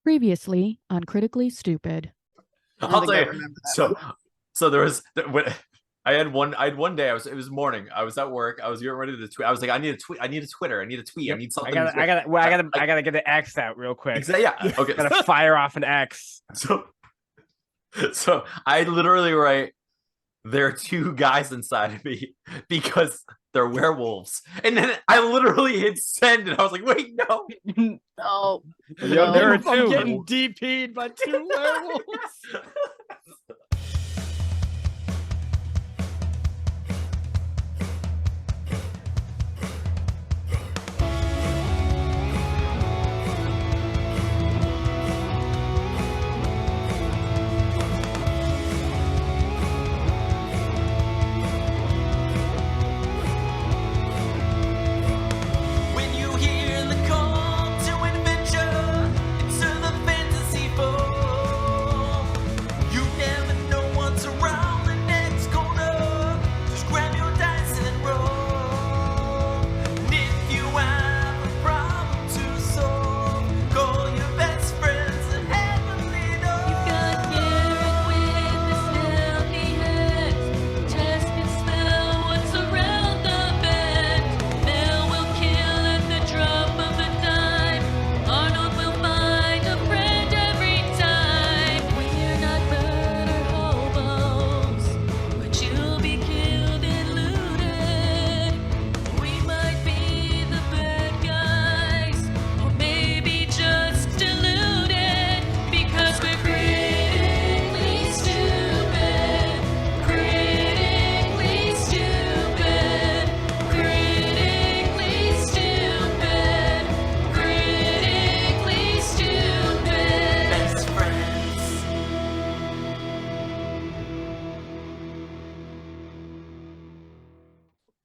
Previously on Critically Stupid. I'll tell you. So there was when I had one day. It was morning. I was at work. I was getting ready to tweet. I was like, I need a tweet. I need a Twitter. I need a tweet. Yep. I need something. I gotta get the X out real quick. Exactly. Yeah. Okay. Gotta fire off an X. So I literally write, there are two guys inside of me because they're werewolves. And then I literally hit send and I was like, wait, no. No. There are two. I'm getting DP'd by two werewolves.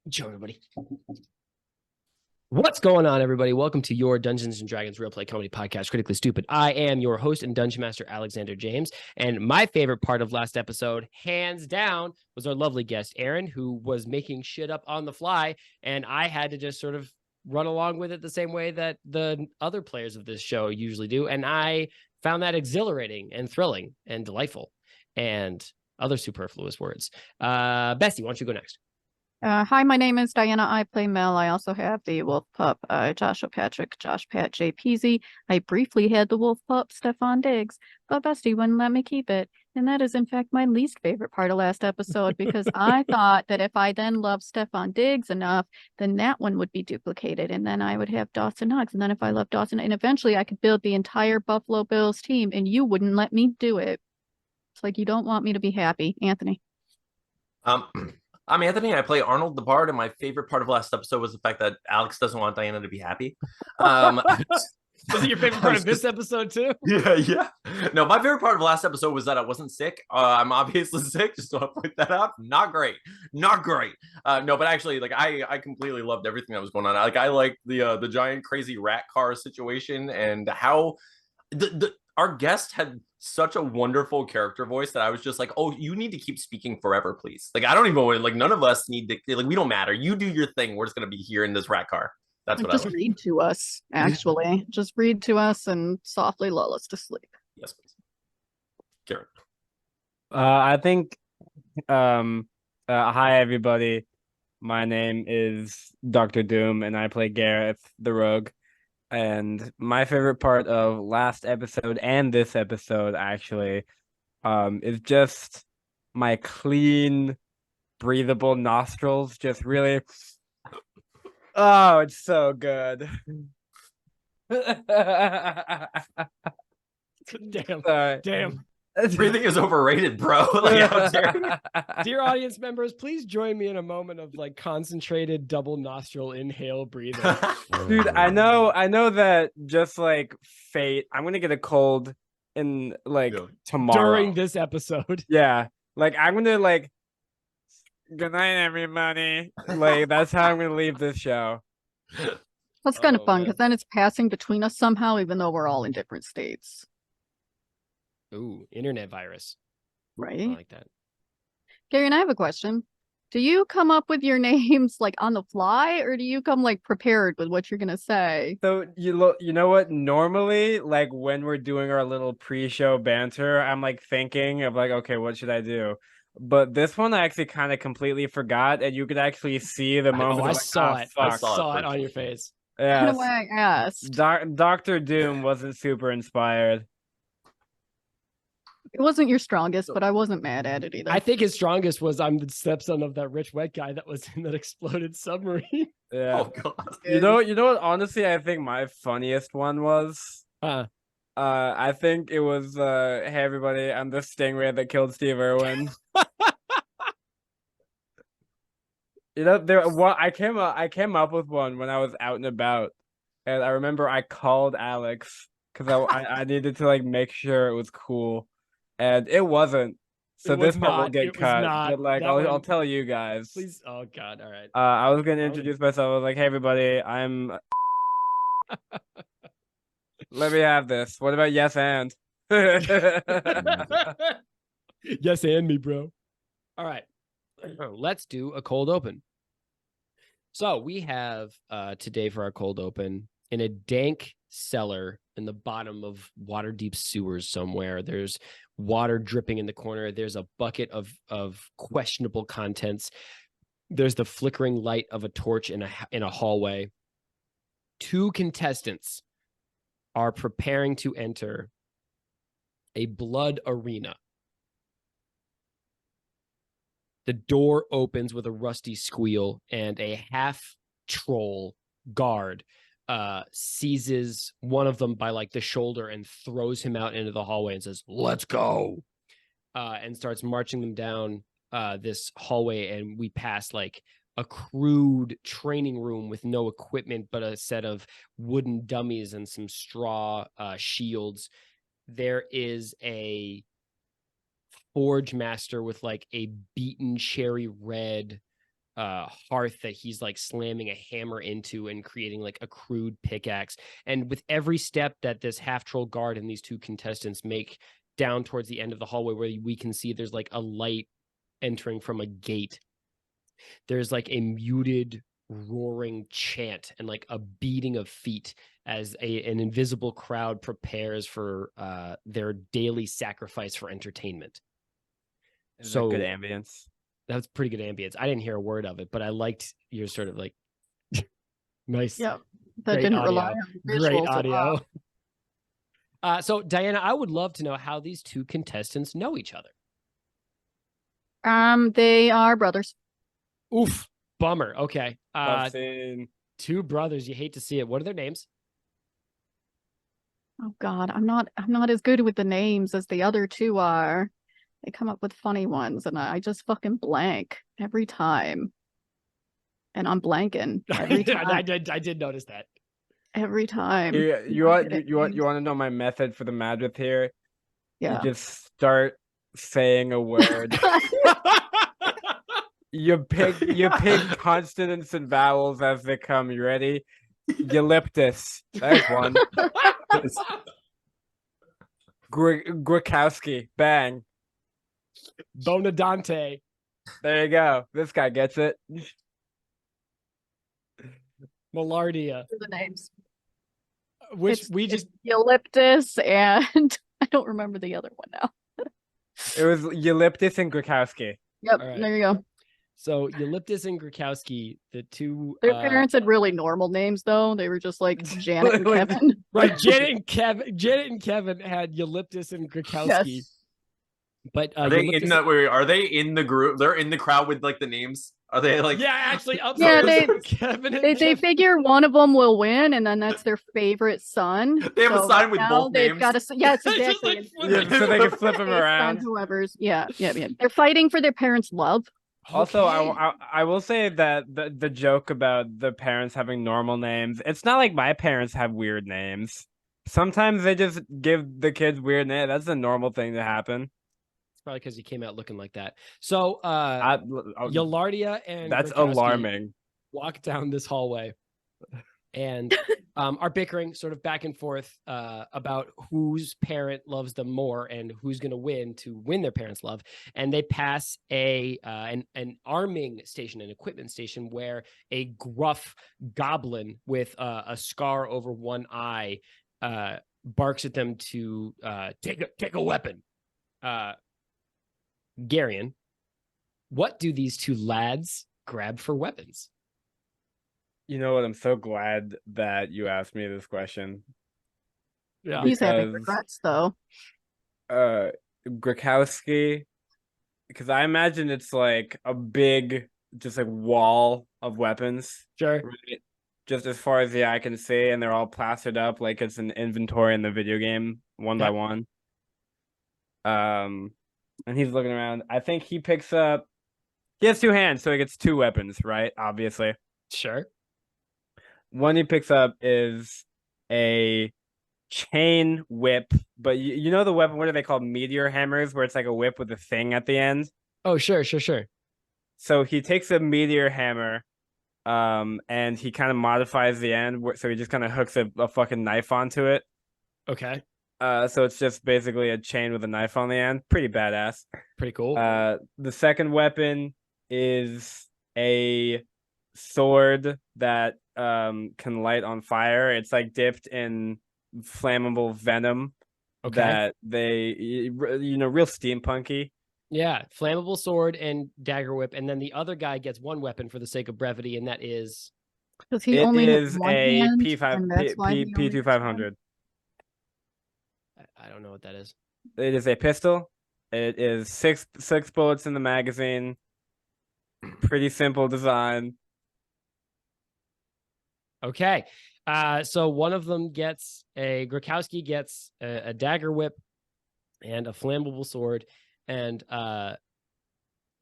Joe, everybody. What's going on, everybody? Welcome to your Dungeons & Dragons Real Play Comedy Podcast, Critically Stupid. I am your host and Dungeon Master, Alexander James, and my favorite part of last episode, hands down, was our lovely guest, Aaron, who was making shit up on the fly, and I had to just sort of run along with it the same way that the other players of this show usually do, and I found that exhilarating and thrilling and delightful and other superfluous words. Bestie, why don't you go next? Hi, my name is Dianna. I play Mel. I also have the wolf pup, Josh O'Patrick, Josh Pat J. Peasy. I briefly had the wolf pup, Stefan Diggs, but Bestie wouldn't let me keep it. And that is, in fact, my least favorite part of last episode because I thought that if I then loved Stefan Diggs enough, then that one would be duplicated. And then I would have Dawson Huggs. And then if I loved Dawson, and eventually I could build the entire Buffalo Bills team, and you wouldn't let me do it. It's like you don't want me to be happy. Anthony. I'm Anthony. I play Arnold the Bard, and my favorite part of last episode was the fact that Alex doesn't want Dianna to be happy. Was it your favorite part of this episode too? Yeah. No, my favorite part of last episode was that I wasn't sick. I'm obviously sick. Just want to point that out. Not great. No, but actually, like I completely loved everything that was going on. Like I liked the giant crazy rat car situation and how our guest had such a wonderful character voice that I was just like, oh, you need to keep speaking forever, please. Like, I don't even want, like, none of us need to, like, we don't matter. You do your thing. We're just going to be here in this rat car. That's what just read to us, actually. Just read to us and softly lull us to sleep. Yes, please. Karen. I think, hi, everybody. My name is Dr. Doom, and I play Gareth the Rogue. And my favorite part of last episode and this episode, actually, is just my clean, breathable nostrils. Just really, oh, it's so good. Damn. Breathing is overrated, bro. Like, how dare you? Dear audience members, please join me in a moment of like concentrated double nostril inhale breathing. Dude, I know that just like fate, I'm gonna get a cold in like tomorrow during this episode. Yeah, like I'm gonna like, good night, everybody. Like that's how I'm gonna leave this show. That's kind of fun because then it's passing between us somehow, even though we're all in different states. Ooh, internet virus. Right. I like that. Garion, I have a question. Do you come up with your names like on the fly, or do you come like prepared with what you're gonna say? So you know what? Normally, like when we're doing our little pre-show banter, I'm like thinking of like, okay, what should I do? But this one I actually kind of completely forgot, and you could actually see the moment. Oh, I of, like, saw ah, it. I I fuck. saw it for on your sure. face. Kind of Yes. why I asked. Doctor Doom wasn't super inspired. It wasn't your strongest, but I wasn't mad at it either. I think his strongest was I'm the stepson of that rich wet guy that was in that exploded submarine. Yeah. Oh god. You know what? Honestly, I think my funniest one was. I think it was hey everybody, I'm the stingray that killed Steve Irwin. You know, I came up with one when I was out and about, and I remember I called Alex because I needed to like make sure it was cool, and it wasn't. So It was this part will not. get It was cut, not. but like That I'll one- tell you guys. Please. Oh God. All right. I was gonna Oh. introduce myself. I was like, hey everybody, I'm. Let me have this. What about yes and? Yes, and me, bro. All right. Let's do a cold open. So we have today for our cold open in a dank cellar in the bottom of Waterdeep sewers somewhere. There's water dripping in the corner. There's a bucket of questionable contents. There's the flickering light of a torch in a hallway. Two contestants are preparing to enter a blood arena. The door opens with a rusty squeal, and a half troll guard seizes one of them by like the shoulder and throws him out into the hallway and says, "Let's go," and starts marching them down this hallway. And we pass like a crude training room with no equipment but a set of wooden dummies and some straw shields. There is a forge master with like a beaten cherry red hearth that he's like slamming a hammer into and creating like a crude pickaxe. And with every step that this half troll guard and these two contestants make down towards the end of the hallway, where we can see there's like a light entering from a gate, there's like a muted roaring chant and like a beating of feet as an invisible crowd prepares for their daily sacrifice for entertainment. So good ambience. That's pretty good ambience. I didn't hear a word of it, but I liked your sort of like nice. Yeah, that great didn't audio. rely on visuals Great at audio. all. So Dianna, I would love to know how these two contestants know each other. They are brothers. Oof, bummer. Okay. Tough scene. Two brothers. You hate to see it. What are their names? Oh God, I'm not as good with the names as the other two are. They come up with funny ones, and I just fucking blank every time. And I'm blanking every time. I did notice that. Every time. You want to know my method for the madness here? Yeah. You just start saying a word. You pick consonants and vowels as they come. You ready? Eulyptus. There's one. Grikowski. Bang. Bonadante. There you go. This guy gets it. Malardia. The names. Which it's Eulyptus, and I don't remember the other one now. It was Eulyptus and Grikowski. Yep, right. There you go. So Eulyptus and Grikowski, the two. Their parents had really normal names, though. They were just like Janet and Kevin. Right, Janet and Kevin had Eulyptus and Grikowski. Yes. But are they in that? Are they in the group? They're in the crowd with like the names. Are they like? Yeah, actually, Kevin. They figure one of them will win, and then that's their favorite son. They have a sign with both they've names. Got a, yes, exactly. So they can flip them around. Whoever's, yeah. They're fighting for their parents' love. Also, I will say that the joke about the parents having normal names, it's not like my parents have weird names. Sometimes they just give the kids weird names. That's a normal thing to happen. Probably because he came out looking like that. So Eulardia and that's Grikowski alarming. walk down this hallway. and are bickering sort of back and forth about whose parent loves them more and who's going to win their parents' love. And they pass an arming station, an equipment station, where a gruff goblin with a scar over one eye barks at them to take a weapon. Garion, what do these two lads grab for weapons? You know what? I'm so glad that you asked me this question. Yeah. He's having Because regrets though. Grakowski, because I imagine it's like a big, just like wall of weapons, Sure. right? Just as far as the eye can see, and they're all plastered up like it's an inventory in the video game, one by one. And he's looking around. I think he picks up. He has two hands, so he gets two weapons, right? Obviously. Sure. One he picks up is a chain whip, but you know the weapon, what are they called? Meteor hammers, where it's like a whip with a thing at the end. Oh, sure. So he takes a meteor hammer, and he kind of modifies the end, so he just kind of hooks a fucking knife onto it. Okay. So it's just basically a chain with a knife on the end. Pretty badass. Pretty cool. The second weapon is a sword that can light on fire. It's like dipped in flammable venom. Okay. That they, real steampunky. Yeah, flammable sword and dagger whip, and then the other guy gets one weapon for the sake of brevity, and that is Because he It only has is one a hand, P5 and that's why he only has one. P2500. I don't know what that is. It is a pistol. It is six bullets in the magazine. Pretty simple design. Okay. So one of them gets Grakowski gets a dagger whip and a flammable sword, and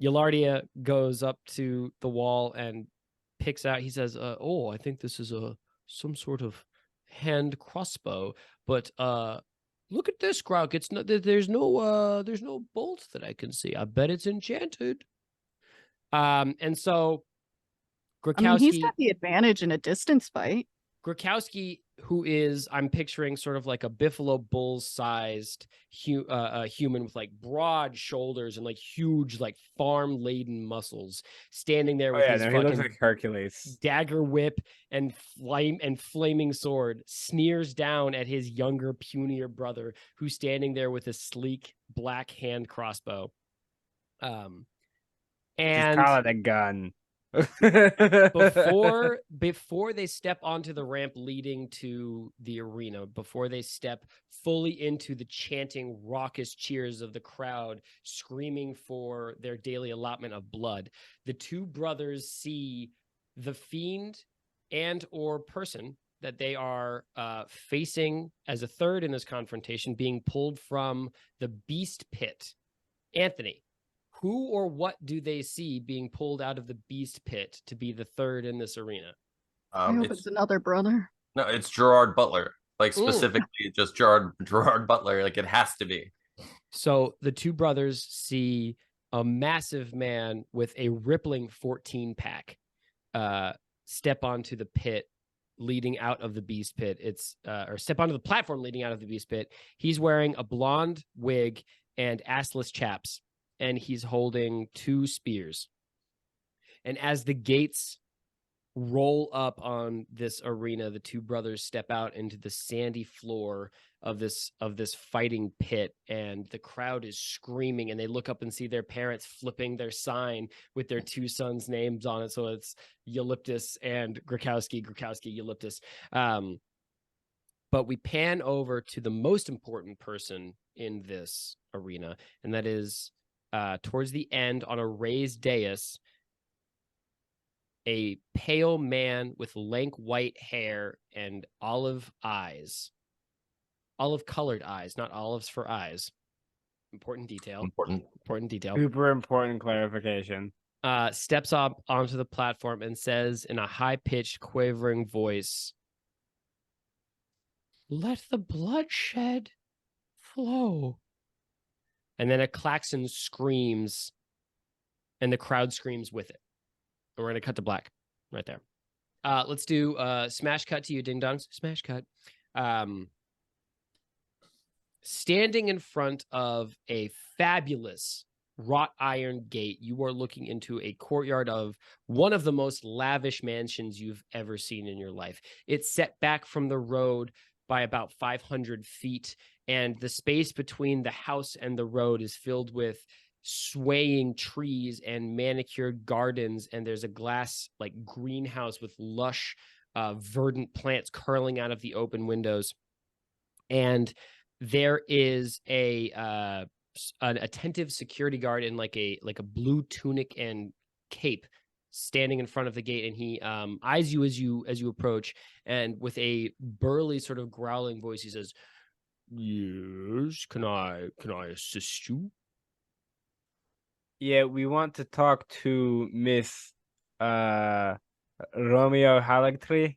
Yalardia goes up to the wall and picks out. He says, "Oh, I think this is some sort of hand crossbow, but look at this, Grauk. It's not there's no bolt that I can see. I bet it's enchanted." And so I mean, he's Grakowski. got the advantage in a distance fight. Grakowski, who is, I'm picturing sort of like a Buffalo Bull sized human with like broad shoulders and like huge, like farm laden muscles, standing there with his he looks fucking like Hercules. dagger whip and flaming sword, sneers down at his younger, punier brother, who's standing there with a sleek black hand crossbow. Just And call it a gun. before they step onto the ramp leading to the arena, before they step fully into the chanting raucous cheers of the crowd screaming for their daily allotment of blood, the two brothers see the fiend and or person that they are facing as a third in this confrontation being pulled from the beast pit. Anthony, who or what do they see being pulled out of the beast pit to be the third in this arena? I hope it's another brother. No, it's Gerard Butler. Like specifically just Gerard Butler. Like it has to be. So the two brothers see a massive man with a rippling 14 pack step onto the pit leading out of the beast pit. It's or step onto the platform leading out of the beast pit. He's wearing a blonde wig and assless chaps, and he's holding two spears. And as the gates roll up on this arena, the two brothers step out into the sandy floor of this fighting pit, and the crowd is screaming, and they look up and see their parents flipping their sign with their two sons' names on it. So it's Eulyptus and Grakowski, Eulyptus. But we pan over to the most important person in this arena, and that is towards the end on a raised dais, a pale man with lank white hair and olive colored eyes, not olives for eyes. Important detail. Super important clarification. Steps up onto the platform and says in a high-pitched, quavering voice, "Let the bloodshed flow." And then a klaxon screams, and the crowd screams with it. We're going to cut to black right there. Let's do smash cut to you, ding dongs. Smash cut. Standing in front of a fabulous wrought iron gate, you are looking into a courtyard of one of the most lavish mansions you've ever seen in your life. It's set back from the road by about 500 feet, and the space between the house and the road is filled with swaying trees and manicured gardens, and there's a glass like greenhouse with lush verdant plants curling out of the open windows, and there is an attentive security guard in like a blue tunic and cape standing in front of the gate, and he eyes you as you approach, and with a burly sort of growling voice he says, "Yes, can I assist you?" Yeah, we want to talk to Miss Romeo Haventree.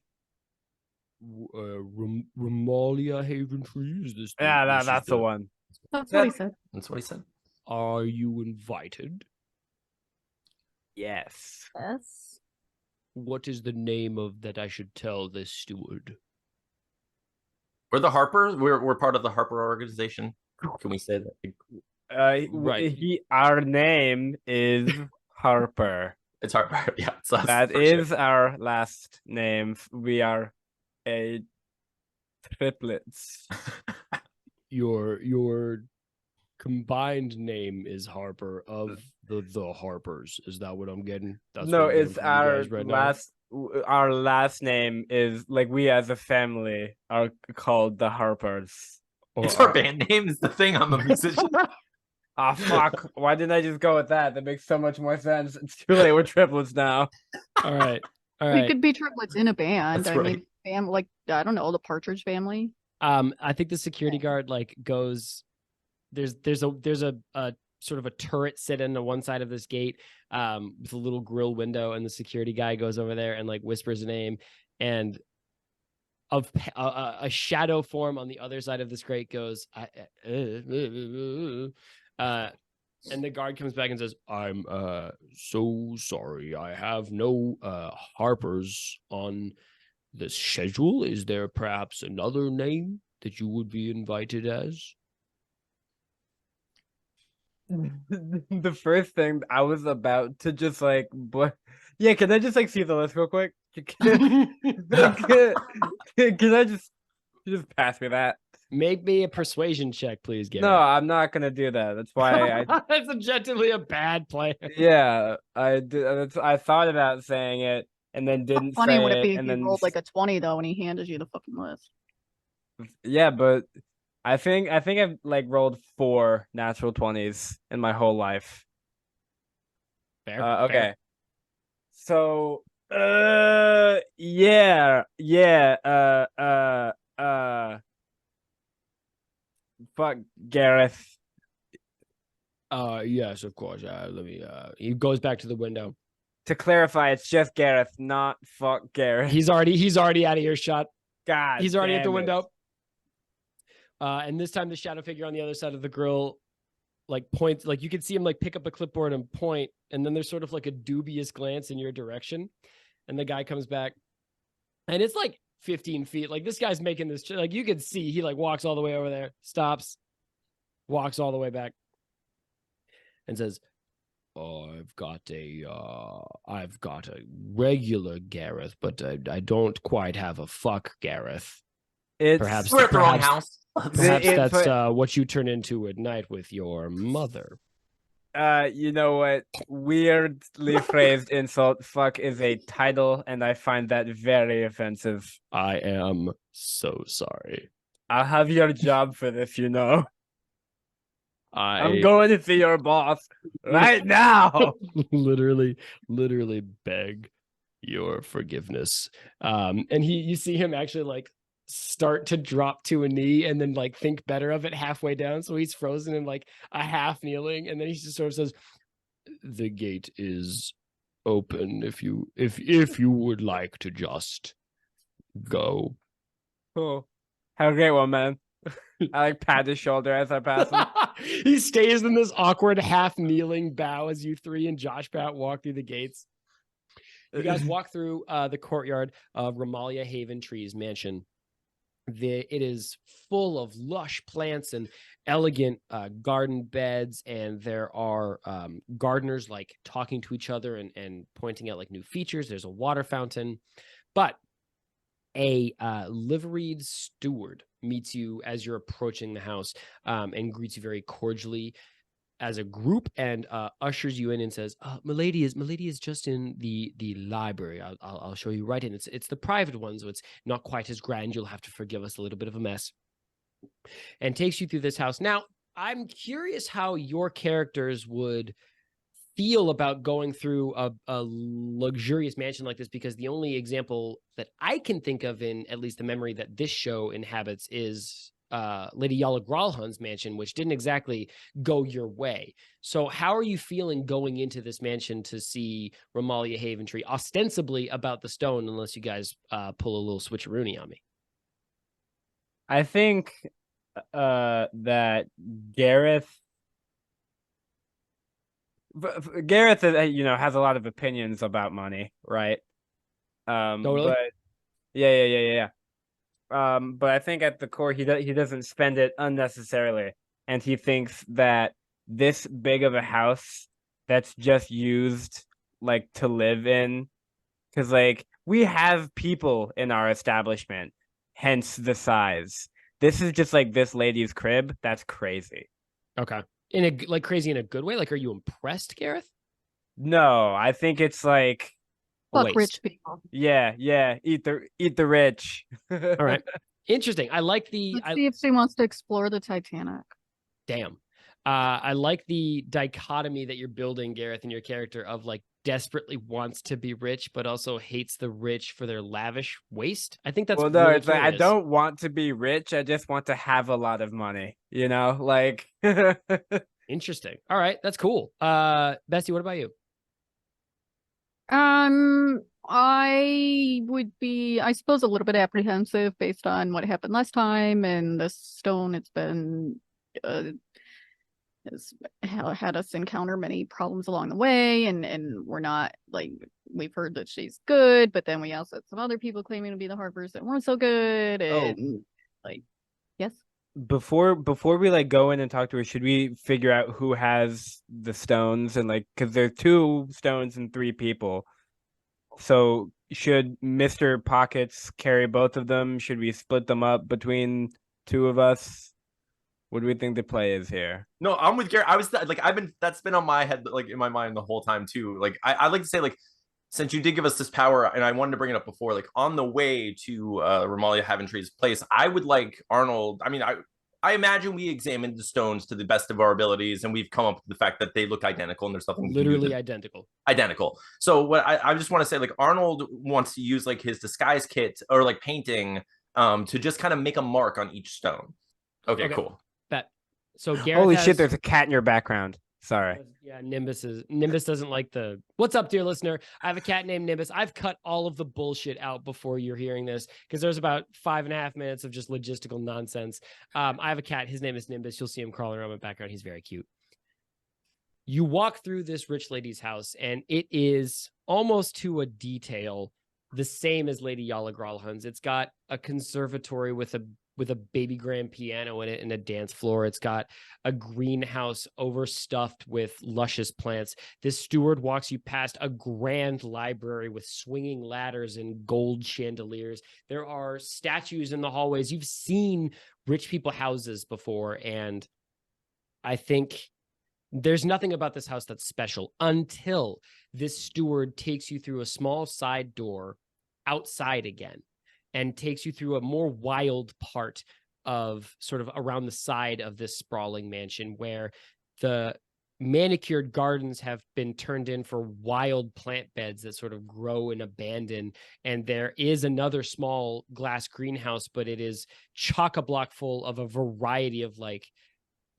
Remalia Haventree, is this? That's the one. That's what he said. That's what he said. Are you invited? Yes. Yes. What is the name of that I should tell this steward? We're the Harper. We're part of the Harper organization. Can we say that? Right. Our name is Harper. It's Harper. Yeah, it's us. That for is sure. our last name. We are a triplets. Your combined name is Harper of the Harpers. Is that what I'm getting? That's No, what I'm getting it's from you our guys right now? our last name is like we as a family are called the Harpers. It's our band name. Is the thing. I'm a musician. Ah, fuck. Why didn't I just go with that? That makes so much more sense. It's too late. We're triplets now. All right. We could be triplets in a band. That's I right. mean, like, I don't know, the Partridge Family. I think the security guard like goes. There's a sort of a turret set in on one side of this gate, with a little grill window, and the security guy goes over there and like whispers a name, and of a shadow form on the other side of this grate goes, and the guard comes back and says, "I'm so sorry. I have no Harpers on the schedule. Is there perhaps another name that you would be invited as?" The first thing I was about to just like, yeah, can I just like see the list real quick? Can I just pass me that? Make me a persuasion check, please, Gary. No, I'm not gonna do that. That's why That's objectively a bad plan. yeah, I did. I thought about saying it and then didn't Funny say would it it, be if and he then rolled like a 20 though, and he handed you the fucking list. yeah, but I think I've like rolled 4 natural 20s in my whole life. Fair, Okay. fair. So, fuck Gareth. Yes, of course. Let me. He goes back to the window. To clarify, it's just Gareth, not fuck Gareth. He's already out of earshot. God, He's already at the damn it. window. And this time, the shadow figure on the other side of the grill, like points, like you can see him like pick up a clipboard and point, and then there's sort of like a dubious glance in your direction, and the guy comes back, and it's like 15 feet. Like this guy's making this, like you can see he like walks all the way over there, stops, walks all the way back, and says, I've got a regular Gareth, but I don't quite have a fuck Gareth. It's We're at the wrong house. Perhaps It- that's but- what you turn into at night with your mother. you know what? Weirdly phrased insult. Fuck is a title, and I find that very offensive. I am so sorry. I'll have your job for this, you know. I'm I going to see your boss right now. literally beg your forgiveness. And you see him actually like start to drop to a knee and then like think better of it halfway down. So he's frozen in like a half kneeling, and then he just sort of says, "The gate is open if you would like to just go." Cool. Have a great one, man. I like pat his shoulder as I pass him. He stays in this awkward half kneeling bow as you three and Josh Pat walk through the gates. You guys walk through the courtyard of Remalia Haventree's mansion. It is full of lush plants and elegant garden beds, and there are gardeners like talking to each other and pointing out like new features. There's a water fountain, but a liveried steward meets you as you're approaching the house and greets you very cordially as a group and ushers you in and says, "Milady is just in the library. I'll show you right in. It's the private one, so it's not quite as grand. You'll have to forgive us a little bit of a mess." And takes you through this house. Now, I'm curious how your characters would feel about going through a luxurious mansion like this, because the only example that I can think of in at least the memory that this show inhabits is Lady Yala Gralhan's mansion, which didn't exactly go your way. So how are you feeling going into this mansion to see Remalia Haventree, ostensibly about the stone, unless you guys pull a little switcheroony on me? I think that Gareth has a lot of opinions about money, right? Totally. But yeah. But I think at the core he doesn't spend it unnecessarily, and he thinks that this big of a house that's just used like to live in, because like we have people in our establishment, hence the size. This is just like this lady's crib. That's crazy. Okay. In a like crazy in a good way? Like, are you impressed, Gareth? No, I think it's like Fuck Waste. rich people. yeah. Eat the rich. All right. Interesting. I like the Let's see if she wants to explore the Titanic. damn. I like the dichotomy that you're building, Gareth, in your character of like desperately wants to be rich, but also hates the rich for their lavish waste. I think that's Well, no, really it's like I curious. don't want to be rich. I just want to have a lot of money. Like. Interesting. All right, that's cool. Bessie, what about you? I would be, I suppose, a little bit apprehensive based on what happened last time, and the stone. It's been has had us encounter many problems along the way, and we're not like, we've heard that she's good, but then we also had some other people claiming to be the Harpers that weren't so good, and like, yes. Before we like go in and talk to her, should we figure out who has the stones, and like, because there's 2 stones and 3 people. So should Mr. Pockets carry both of them? Should we split them up between 2 of us? What do we think the play is here? No, I'm with Gary. That's been on my head, like in my mind the whole time too. Like I'd like to say, like, since you did give us this power, and I wanted to bring it up before, like on the way to Remalia Haventree's place, I would like Arnold. I mean, I imagine we examined the stones to the best of our abilities, and we've come up with the fact that they look identical, and there's nothing Literally identical. Identical. So what I just want to say, like, Arnold wants to use like his disguise kit or like painting to just kind of make a mark on each stone. Okay. Cool. Bet. So Gareth Holy has... shit! There's a cat in your background. Sorry. Yeah, Nimbus doesn't like the... What's up, dear listener? I have a cat named Nimbus. I've cut all of the bullshit out before you're hearing this, because there's about 5.5 minutes of just logistical nonsense. I have a cat. His name is Nimbus. You'll see him crawling around my background. He's very cute. You walk through this rich lady's house, and it is almost to a detail the same as Lady Yala Gralhan's. It's got a conservatory with a baby grand piano in it and a dance floor. It's got a greenhouse overstuffed with luscious plants. This steward walks you past a grand library with swinging ladders and gold chandeliers. There are statues in the hallways. You've seen rich people houses before, and I think there's nothing about this house that's special until this steward takes you through a small side door outside again, and takes you through a more wild part of sort of around the side of this sprawling mansion, where the manicured gardens have been turned in for wild plant beds that sort of grow and abandon. And there is another small glass greenhouse, but it is chock-a-block full of a variety of like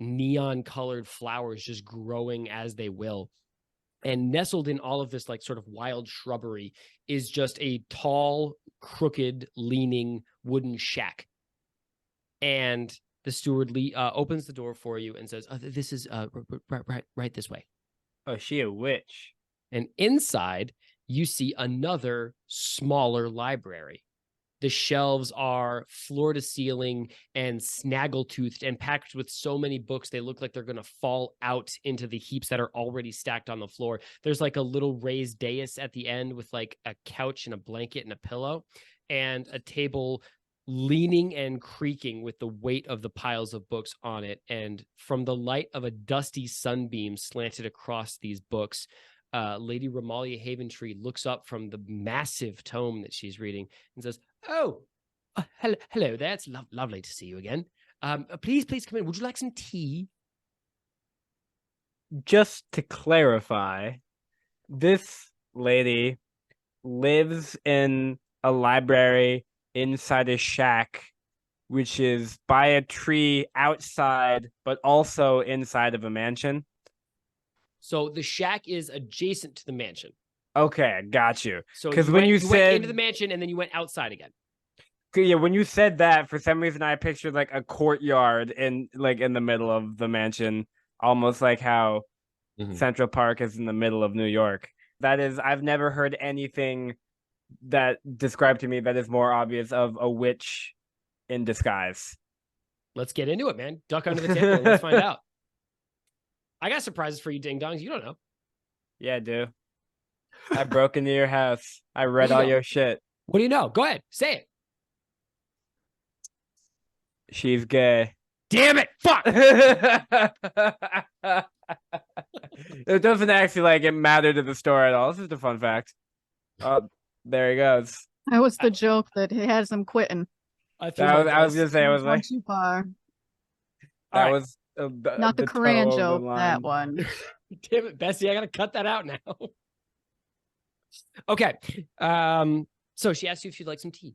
neon colored flowers just growing as they will. And nestled in all of this like sort of wild shrubbery is just a tall, crooked, leaning wooden shack. And the steward opens the door for you and says, this is right this way. Oh, she a witch. And inside you see another smaller library. The shelves are floor to ceiling and snaggle-toothed and packed with so many books, they look like they're going to fall out into the heaps that are already stacked on the floor. There's like a little raised dais at the end with like a couch and a blanket and a pillow, and a table leaning and creaking with the weight of the piles of books on it. And from the light of a dusty sunbeam slanted across these books, Lady Remalia Haventree looks up from the massive tome that she's reading and says, "Oh, hello there. It's lovely to see you again. Please come in. Would you like some tea?" Just to clarify, this lady lives in a library inside a shack, which is by a tree outside, but also inside of a mansion. So the shack is adjacent to the mansion. Okay, got you. So 'Cause you when you went said- into the mansion and then you went outside again. Yeah, when you said that, for some reason I pictured like a courtyard in the middle of the mansion, almost like how Central Park is in the middle of New York. That is, I've never heard anything that described to me that is more obvious of a witch in disguise. Let's get into it, man. Duck under the table and let's find out. I got surprises for you, ding dongs. You don't know. Yeah, dude. I broke into your house. I read you all know? your shit. What do you know? Go ahead. Say it. She's gay. Damn it. Fuck. It doesn't actually matter to the story at all. This is a fun fact. Oh, there he goes. That was the joke that has him quitting. I was gonna say, I was Gone like, too far. that All right. was Not the toe Korean of the joke, that line. one. Damn it, Bessie. I got to cut that out now. Okay. So she asked you if you'd like some tea.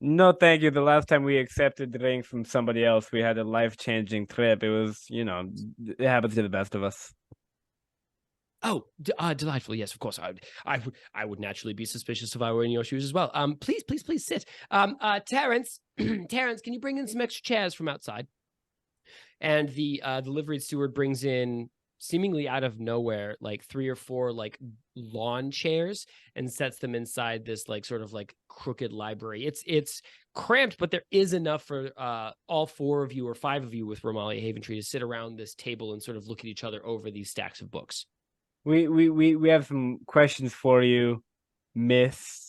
No, thank you. The last time we accepted drinks from somebody else, we had a life-changing trip. It was, it happens to the best of us. Oh, delightful. Yes, of course. I would naturally be suspicious if I were in your shoes as well. Please sit. Terrence, Terrence, can you bring in some extra chairs from outside? And the liveried steward brings in, seemingly out of nowhere, like 3 or 4 lawn chairs and sets them inside this sort of crooked library. It's cramped, but there is enough for all 4 of you or 5 of you with Remalia Haventree to sit around this table and sort of look at each other over these stacks of books. We have some questions for you, Miss.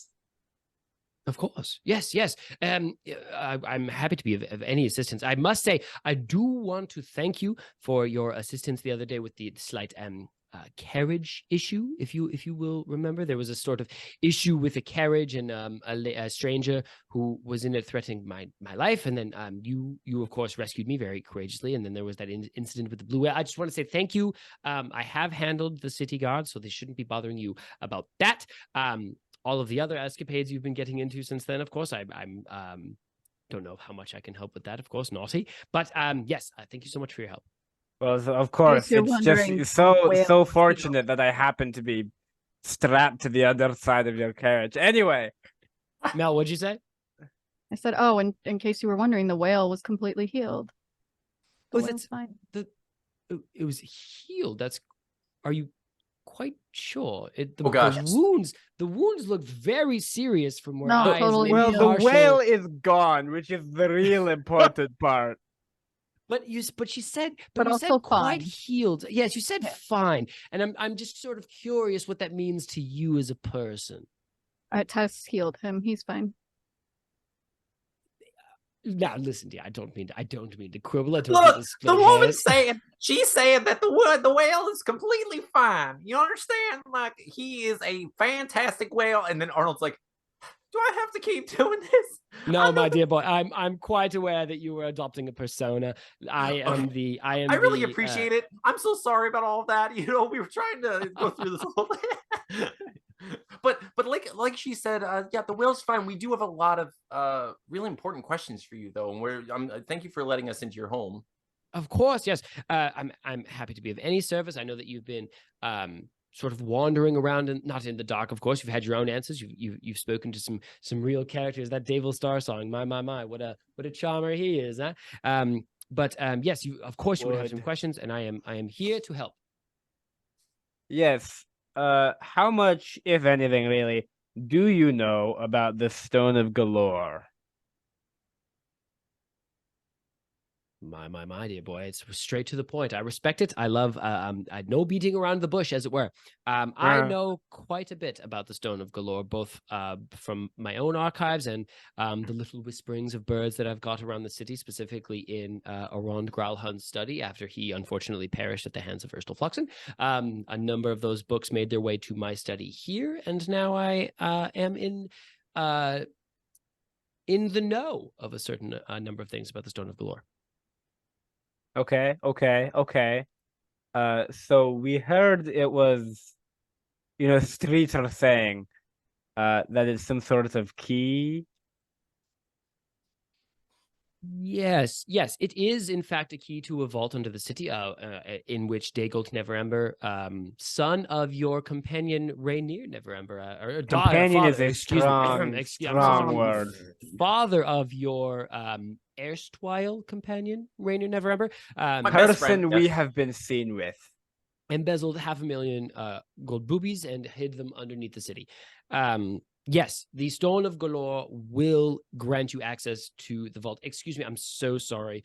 Of course. Yes. I'm happy to be of any assistance. I must say, I do want to thank you for your assistance the other day with the slight carriage issue. If you will remember, there was a sort of issue with a carriage and a stranger who was in it threatening my life. And then you of course rescued me very courageously. And then there was that incident with the blue whale. I just want to say thank you. I have handled the city guard, so they shouldn't be bothering you about that. All of the other escapades you've been getting into since then, of course, I'm don't know how much I can help with that. Of course, naughty. But yes, thank you so much for your help. Well, of course, you're it's wondering, just so whale, fortunate that I happen to be strapped to the other side of your carriage. Anyway, Mel, what'd you say? I said, oh, and in case you were wondering, the whale was completely healed. The Was whale's it fine. it was healed? Are you quite sure? Oh, gosh. The wounds look very serious from where No, eyes totally and well, healed. the partial- whale is gone, which is the real important part. But you said But you also said quite fine. healed. Yes, you said Yeah. fine, and I'm just sort of curious what that means to you as a person. Tess healed him. He's fine. Now, listen, dear, I don't mean to quibble. Look, Look, the woman's she's saying that the whale is completely fine. You understand? Like, he is a fantastic whale. And then Arnold's like, do I have to keep doing this? No, my dear boy, I'm quite aware that you were adopting a persona. I am I really appreciate it. I'm so sorry about all of that. We were trying to go through this whole thing. But like she said, yeah, the whale's fine. We do have a lot of really important questions for you, though, and thank you for letting us into your home. Of course, yes. I'm happy to be of any service. I know that you've been sort of wandering around, and not in the dark, of course. You've had your own answers. You've spoken to some real characters. That Dave Star song, my, what a charmer he is, huh? But yes, you of course you would have some questions, and I am here to help. Yes. How much, if anything, really, do you know about the Stone of Golorr? My, dear boy. It's straight to the point. I respect it. I love I no beating around the bush, as it were. I know quite a bit about the Stone of Golorr, both from my own archives and the little whisperings of birds that I've got around the city, specifically in Arond Gralhun's study after he unfortunately perished at the hands of Urstel Fluxen. A number of those books made their way to my study here, and now I am in the know of a certain number of things about the Stone of Golorr. Okay. So we heard it was, streets are saying that it's some sort of key. Yes, it is in fact a key to a vault under the city, in which Dagold Neverember, son of your companion Rainier Neverember, or Companion is a excuse me, strong word. father of your erstwhile companion Rainier Neverember, My best friend, Person we yes. have been seen with. embezzled 500,000 gold boobies and hid them underneath the city. Yes, the Stone of Golorr will grant you access to the vault. Excuse me, I'm so sorry.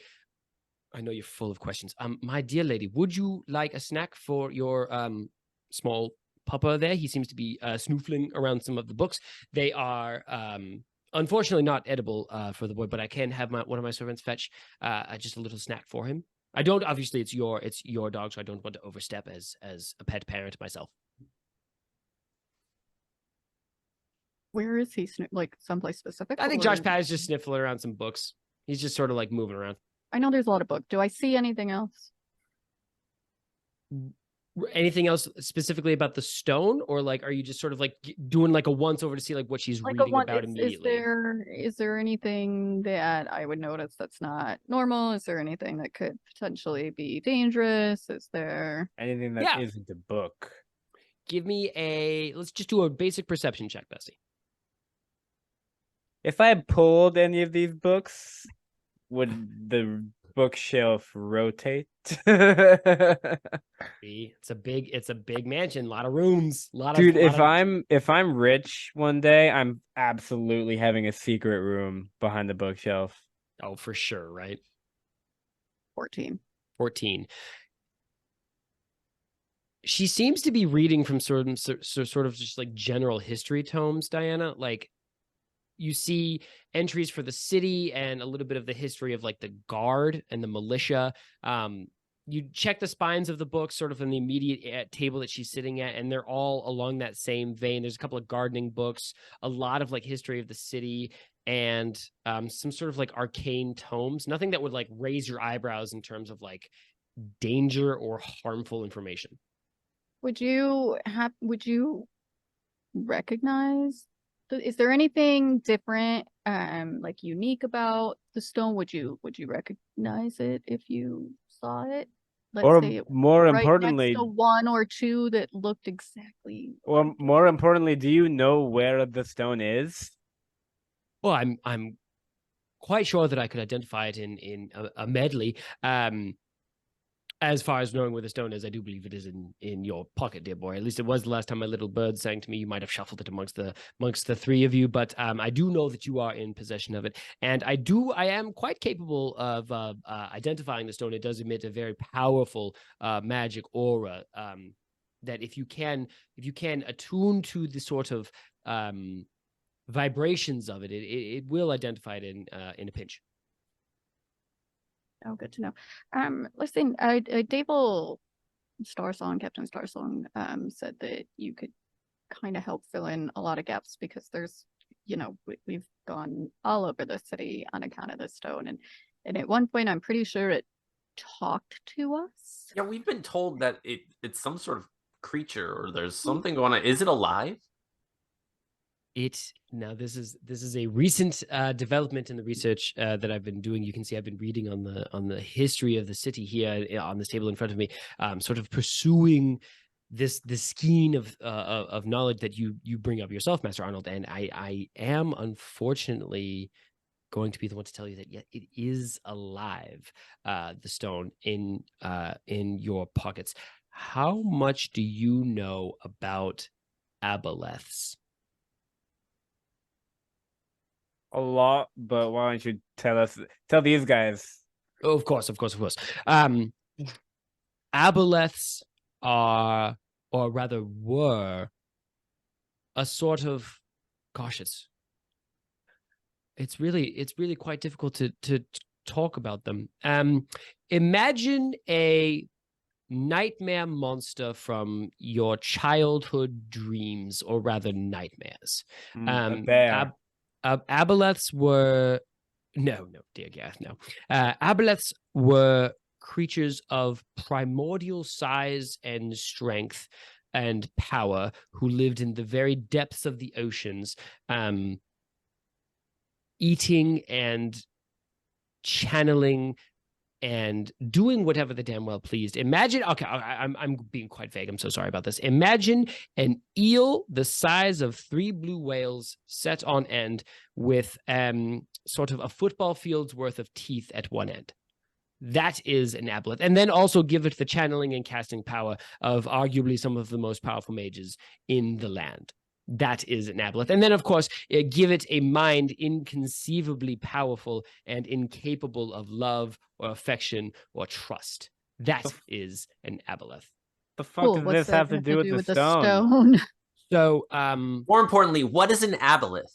I know you're full of questions. My dear lady, would you like a snack for your small puppa there? He seems to be snoofling around some of the books. They are unfortunately not edible for the boy, but I can have one of my servants fetch just a little snack for him. I don't, obviously it's your dog, so I don't want to overstep as a pet parent myself. Where is he? Like someplace specific? I think or- Josh Pat is just sniffling around some books. He's just sort of like moving around. I know there's a lot of books. Do I see anything else? Anything else specifically about the stone, or like are you just sort of like doing like a once over to see like what she's Like reading about is immediately? is there anything that I would notice that's not normal? Is there anything that could potentially be dangerous? Is there Anything that Yeah. isn't a book. Give me let's just do a basic perception check, Bessie. If I pulled any of these books, would the bookshelf rotate? See, it's a big mansion, a lot of rooms, Dude, if I'm rich one day, I'm absolutely having a secret room behind the bookshelf. Oh, for sure, right? 14? 14. She seems to be reading from sort of just like general history tomes, Diana. Like you see entries for the city and a little bit of the history of like the guard and the militia. You check the spines of the books sort of in the immediate table that she's sitting at, and they're all along that same vein. There's a couple of gardening books, a lot of like history of the city, and some sort of like arcane tomes. Nothing that would like raise your eyebrows in terms of like danger or harmful information. Would you recognize? Is there anything different, like unique about the stone? Would you recognize it if you saw it? Let's Or say it was more right importantly, next to one or two that looked exactly. or like it. more importantly, do you know where the stone is? Well, I'm quite sure that I could identify it in a medley. As far as knowing where the stone is, I do believe it is in your pocket, dear boy. At least it was the last time my little bird sang to me. You might have shuffled it amongst the three of you, but I do know that you are in possession of it, and I am quite capable of identifying the stone. It does emit a very powerful magic aura. That if you can attune to the sort of vibrations of it, it will identify it in a pinch. Oh, good to know. Listen, Dable Starsong, Captain Starsong, said that you could kind of help fill in a lot of gaps because there's, we've gone all over the city on account of this stone, and at one point I'm pretty sure it talked to us. Yeah, we've been told that it's some sort of creature or there's something going on. Is it alive? Now this is a recent development in the research that I've been doing. You can see I've been reading on the history of the city here on this table in front of me, sort of pursuing this skein of knowledge that you bring up yourself, Master Arnold. And I am unfortunately going to be the one to tell you that it is alive, the stone in your pockets. how much do you know about aboleths? A lot, but why don't you tell these guys? Oh, of course. Aboleths are, or rather were, a sort of, gosh, it's really quite difficult to talk about them. Imagine a nightmare monster from your childhood dreams, or rather nightmares. A bear. Aboleths were no, dear Gareth, no. Aboleths were creatures of primordial size and strength and power who lived in the very depths of the oceans, eating and channeling and doing whatever the damn well pleased. Imagine, okay, I'm being quite vague. I'm so sorry about this. Imagine an eel the size of 3 blue whales set on end with sort of a football field's worth of teeth at one end. That is an aboleth. And then also give it the channeling and casting power of arguably some of the most powerful mages in the land. That is an aboleth. And then, of course, give it a mind inconceivably powerful and incapable of love or affection or trust. That is an aboleth. The fuck does What's this that have to do with the stone? So, More importantly, what is an aboleth?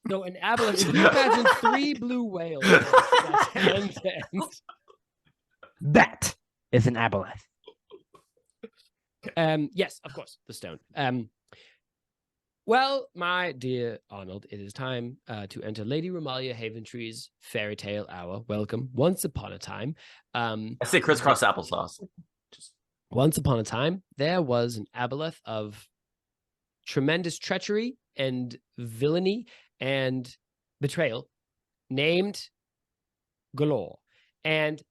so an aboleth, if you imagine 3 blue whales, that's end to end. That is an aboleth. Yes, of course, the stone. Well, my dear Arnold, it is time to enter Lady Remalia Haventree's fairy tale hour. Welcome. Once upon a time. I say crisscross applesauce. Once upon a time, there was an aboleth of tremendous treachery and villainy and betrayal named Golorr. And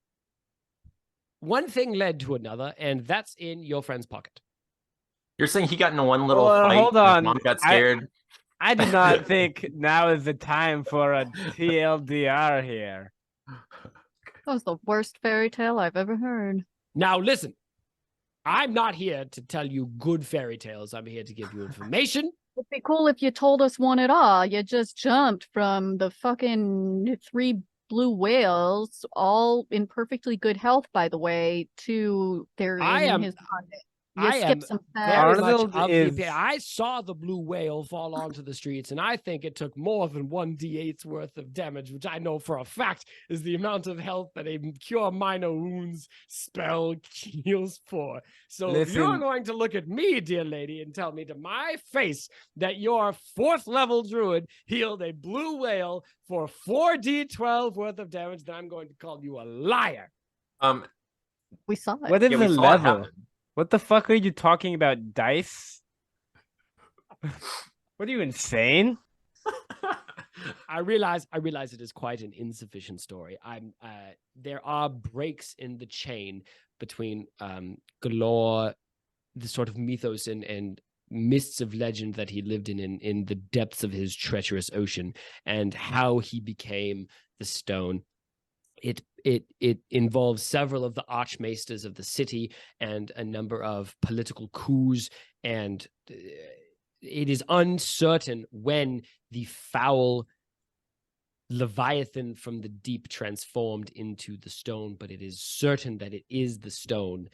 one thing led to another, and that's in your friend's pocket. You're saying he got into one little Well, fight hold and his on. mom got scared? I do not think now is the time for a TLDR here. That was the worst fairy tale I've ever heard. Now, listen, I'm not here to tell you good fairy tales. I'm here to give you information. It'd be cool if you told us one at all. You just jumped from the fucking 3 blue whales, all in perfectly good health, by the way, to they're in his pocket. You skipped some very steps. much Arnold of the is- opinion. I saw the blue whale fall onto the streets, and I think it took more than 1d8's worth of damage, which I know for a fact is the amount of health that a cure minor wounds spell heals for. So if you're Listen. going to look at me, dear lady, and tell me to my face that your 4th level druid healed a blue whale for 4d12 worth of damage, then I'm going to call you a liar. We saw it. What is Yeah, we the saw it level? happen. What the fuck are you talking about? Dice? What are you, insane? I realize it is quite an insufficient story. There are breaks in the chain between Golorr, the sort of mythos and mists of legend that he lived in the depths of his treacherous ocean, and how he became the stone. It involves several of the archmaesters of the city and a number of political coups, and it is uncertain when the foul Leviathan from the deep transformed into the stone, but it is certain that it is the stone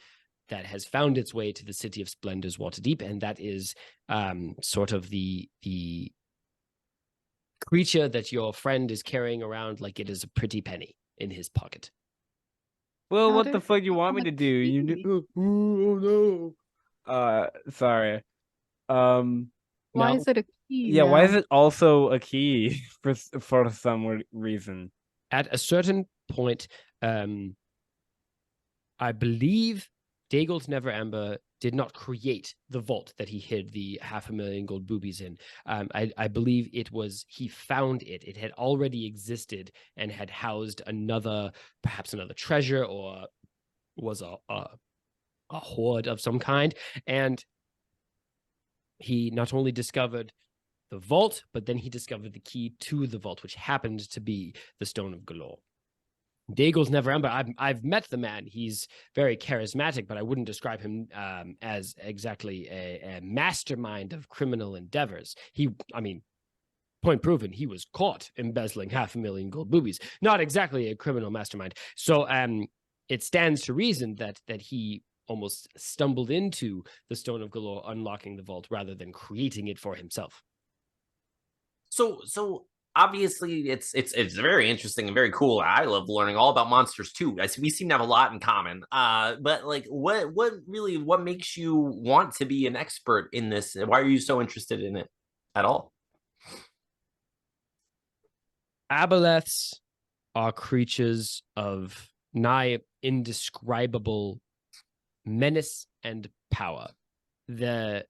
that has found its way to the City of Splendor's Waterdeep, and that is sort of the creature that your friend is carrying around like it is a pretty penny in his pocket. Well, How what did the it fuck you want me become to a do? You key? knew. Oh no. Sorry. Why Now, is it a key Yeah. Why is now? it also a key for some reason? at a certain point, I believe Dagold Neverember did not create the vault that he hid the 500,000 gold boobies in. I believe he found it. It had already existed and had housed perhaps another treasure, or was a hoard of some kind. And he not only discovered the vault, but then he discovered the key to the vault, which happened to be the Stone of Golorr. Daigle's never end, but I've met the man. He's very charismatic, but I wouldn't describe him as exactly a mastermind of criminal endeavors. Point proven, he was caught embezzling 500,000 gold boobies. Not exactly a criminal mastermind. So it stands to reason that he almost stumbled into the Stone of Golorr, unlocking the vault rather than creating it for himself. So obviously it's very interesting and very cool. I love learning all about monsters too. We seem to have a lot in common. But like what makes you want to be an expert in this? Why are you so interested in it at all? Aboleths are creatures of nigh indescribable menace and power. The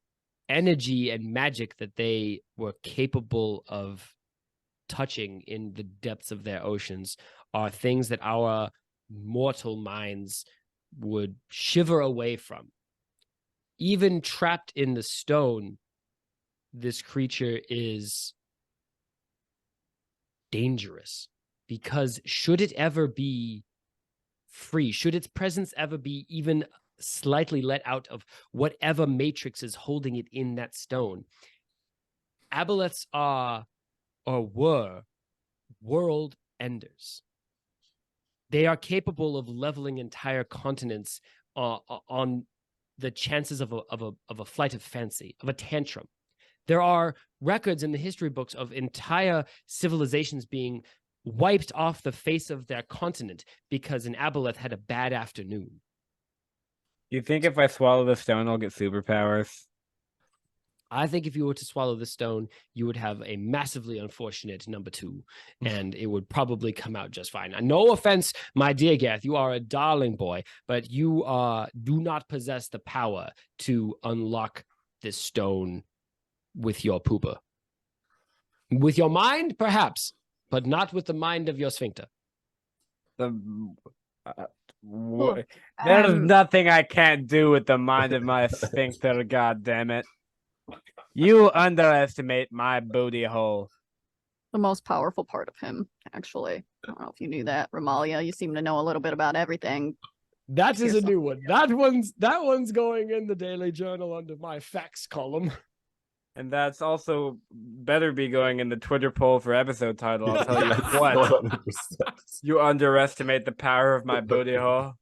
energy and magic that they were capable of touching in the depths of their oceans are things that our mortal minds would shiver away from. Even trapped in the stone, this creature is dangerous, because should it ever be free, should its presence ever be even slightly let out of whatever matrix is holding it in that stone, aboleths are or were world enders. They are capable of leveling entire continents on the chances of a flight of fancy, of a tantrum. There are records in the history books of entire civilizations being wiped off the face of their continent because an aboleth had a bad afternoon. You think if I swallow the stone, I'll get superpowers? I think if you were to swallow the stone, you would have a massively unfortunate number 2, and it would probably come out just fine. No offense, my dear Gareth, you are a darling boy, but you do not possess the power to unlock this stone with your pooper. With your mind, perhaps, but not with the mind of your sphincter. There's nothing I can't do with the mind of my sphincter, god damn it. You underestimate my booty hole. The most powerful part of him, actually. I don't know if you knew that, Remalia. You seem to know a little bit about everything. That is Here's a new one. That one's going in the Daily Journal under my facts column. And that's also better be going in the Twitter poll for episode title. I'll tell you what. 100%. You underestimate the power of my booty hole.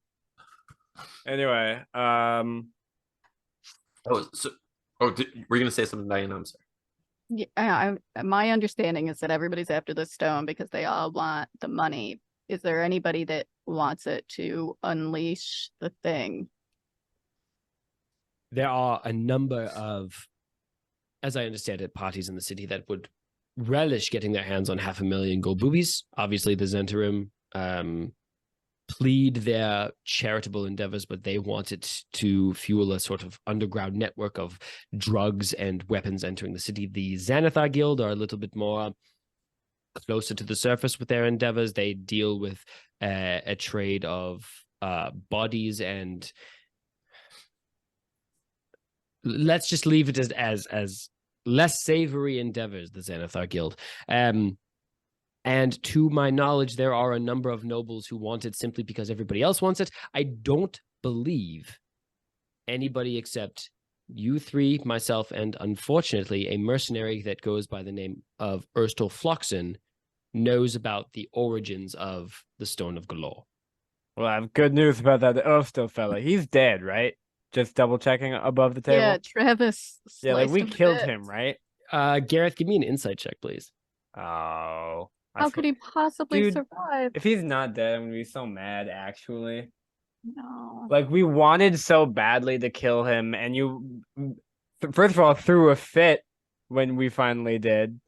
Anyway, were you gonna say something, Diana? I'm sorry. Yeah, my understanding is that everybody's after the stone because they all want the money. Is there anybody that wants it to unleash the thing? There are a number of, as I understand it, parties in the city that would relish getting their hands on 500,000 gold boobies. Obviously, the Zentarim plead their charitable endeavors, but they want it to fuel a sort of underground network of drugs and weapons entering the city. The Xanathar Guild are a little bit more closer to the surface with their endeavors. They deal with a trade of bodies, and let's just leave it as less savory endeavors, the Xanathar Guild. And to my knowledge, there are a number of nobles who want it simply because everybody else wants it. I don't believe anybody except you three, myself, and unfortunately, a mercenary that goes by the name of Erstal Floxen knows about the origins of the Stone of Golorr. well, I have good news about that Erstal fella. He's dead, right? Just double checking above the table. Yeah, Travis. Yeah, like we sliced him killed to him, bits. right? Gareth, give me an insight check, please. Oh. How could he possibly Dude, survive? If he's not dead, I'm gonna be so mad, actually. No. Like, we wanted so badly to kill him, and you, first of all, threw a fit when we finally did.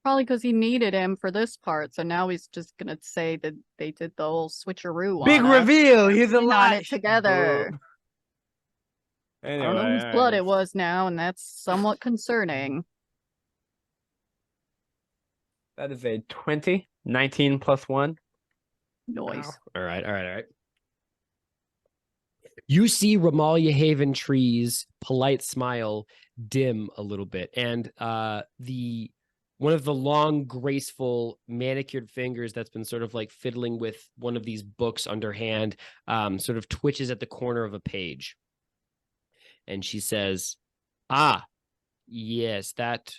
Probably because he needed him for this part, so now he's just gonna say that they did the whole switcheroo. Big on us. reveal! He's We're in on alive! it together. Boom. I Anyway, don't know whose blood it was now, and that's somewhat concerning. That is a 20, 19 plus 1. Noise. All right. You see Remalia Haventree's polite smile dim a little bit, and the one of the long, graceful, manicured fingers that's been sort of like fiddling with one of these books underhand, sort of twitches at the corner of a page. And she says, "Ah, yes, that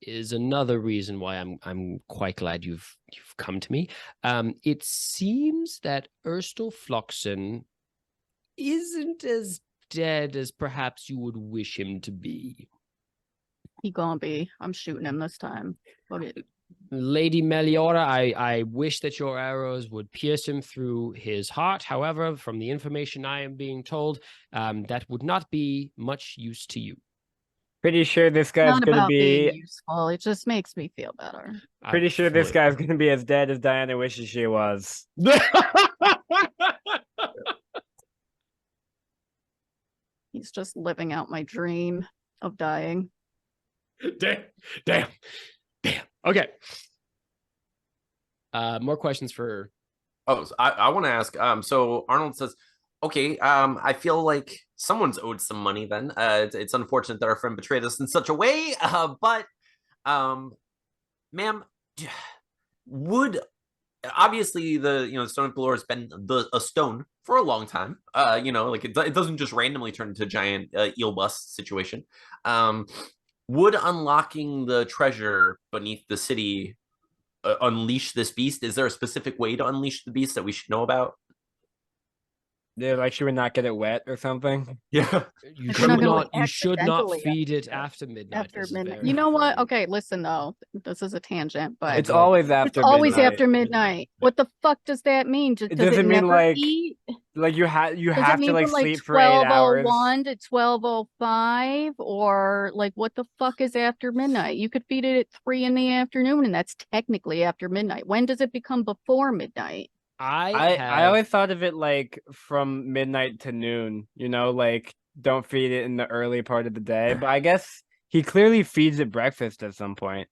is another reason why I'm quite glad you've come to me. It seems that Erstal Floxen isn't as dead as perhaps you would wish him to be. He gonna be. I'm shooting him this time. Okay. Lady Meliora, I wish that your arrows would pierce him through his heart. However, from the information I am being told, that would not be much use to you. Pretty sure this guy's Not gonna about being be. useful. It just makes me feel better. Pretty sure this guy's gonna be as dead as Diana wishes she was. He's just living out my dream of dying. Damn. Okay. More questions for. Oh, so I want to ask. So Arnold says, okay, I feel like someone's owed some money then. It's unfortunate that our friend betrayed us in such a way. But ma'am, would obviously the Stone of Golorr has been a stone for a long time. Like it doesn't just randomly turn into a giant eel bust situation. Would unlocking the treasure beneath the city unleash this beast? Is there a specific way to unleash the beast that we should know about? Yeah, like she would not get it wet or something. Yeah. You It's should not gonna, not. like, You should not accidentally feed it after midnight. After This is midnight. very You know what? important. Okay, listen though. This is a tangent, but It's always after. it's always midnight. after midnight. What the fuck does that mean? Does Does it it mean never like eat? like you Does it have to mean like from like sleep for 8 hours? 12:01 to 12:05, or like what the fuck is after midnight? You could feed it at 3 in the afternoon, and that's technically after midnight. When does it become before midnight? I always thought of it like from midnight to noon, like don't feed it in the early part of the day. But I guess he clearly feeds it breakfast at some point.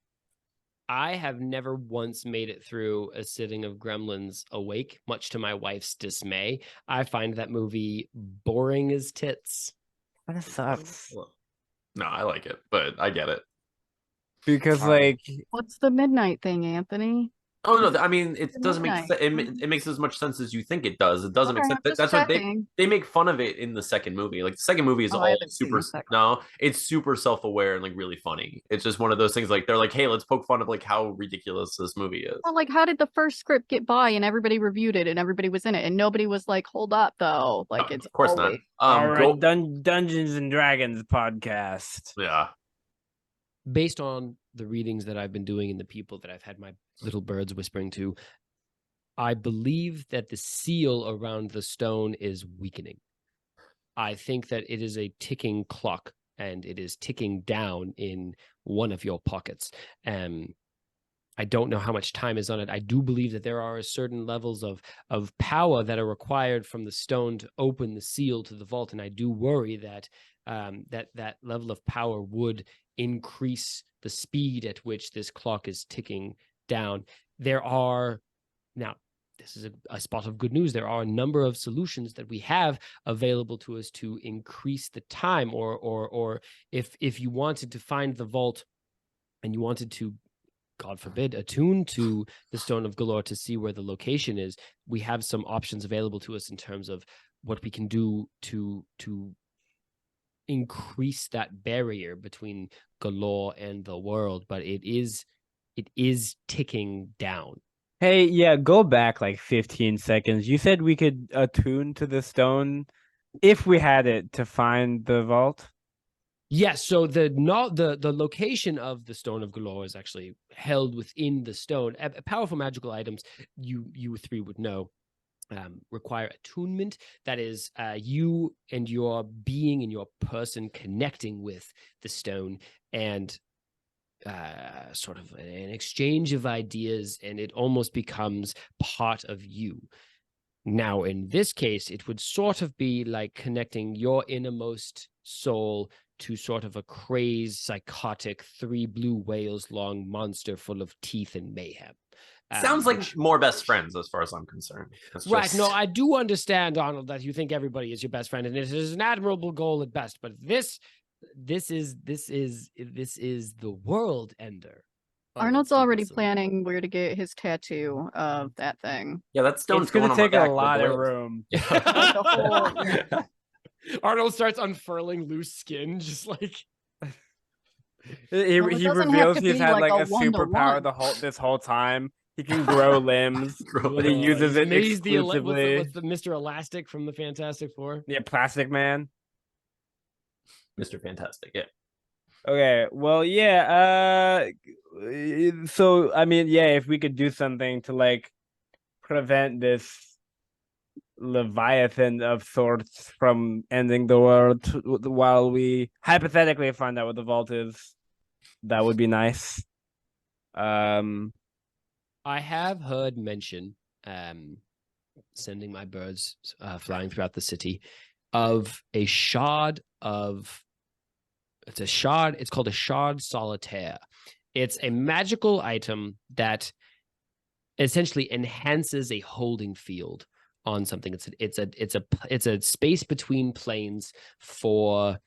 I have never once made it through a sitting of Gremlins awake, much to my wife's dismay. I find that movie boring as tits. That sucks. No, I like it, but I get it. Because like What's the midnight thing, Anthony? Oh no, I mean it doesn't make Midnight. it makes as much sense as you think it does. It doesn't Okay, make I'm sense. just That's what checking. they make fun of it in the second movie. Like the second movie is Oh, I all haven't seen super the second no, it's super self-aware and like really funny. It's just one of those things like they're like, hey, let's poke fun of like how ridiculous this movie is. Well, like, how did the first script get by and everybody reviewed it and everybody was in it and nobody was like, hold up though? Like, No, it's of course not. always... all right, Dungeons and Dragons podcast. Yeah. Based on the readings that I've been doing and the people that I've had my little birds whispering to, I believe that the seal around the stone is weakening. I think that it is a ticking clock and it is ticking down in one of your pockets. I don't know how much time is on it. I do believe that there are certain levels of power that are required from the stone to open the seal to the vault. And I do worry that that level of power would increase the speed at which this clock is ticking down. Now, this is a spot of good news. There are a number of solutions that we have available to us to increase the time, or if you wanted to find the vault and you wanted to, God forbid, attune to the Stone of Golorr to see where the location is, we have some options available to us in terms of what we can do to increase that barrier between Golorr and the world. But it is ticking down. Hey, yeah, go back like 15 seconds. You said we could attune to the stone if we had it to find the vault. Yes, so the location of the Stone of Golorr is actually held within the stone. Powerful magical items, you three would know, require attunement. That is you and your being and your person connecting with the stone and sort of an exchange of ideas, and it almost becomes part of you. Now, in this case, it would sort of be like connecting your innermost soul to sort of a crazed, psychotic, 3 blue whales long monster full of teeth and mayhem. Sounds like more best friends as far as I'm concerned. Right. No, I do understand, Arnold, that you think everybody is your best friend, and it is an admirable goal at best. But this is the world ender. Arnold's keep already us in- planning where to get his tattoo of that thing. Yeah, that stone's It's gonna going on my take a back, but lot the of way it's- room. Like the whole, yeah. Arnold starts unfurling loose skin, just like He Well, it he doesn't have reveals to he's be had like like a a superpower one-to-one. this whole time. He can grow limbs, but he uses it he's the exclusively. what's the Mr. Elastic from the Fantastic Four? Yeah, Plastic Man. Mr. Fantastic. Yeah. Okay, well, yeah. So I mean, yeah, if we could do something to like prevent this Leviathan of sorts from ending the world while we hypothetically find out what the vault is, that would be nice. I have heard mention, sending my birds flying throughout the city, of a shard of. It's a shard. It's called a shard solitaire. It's a magical item that essentially enhances a holding field on something. It's a space between planes for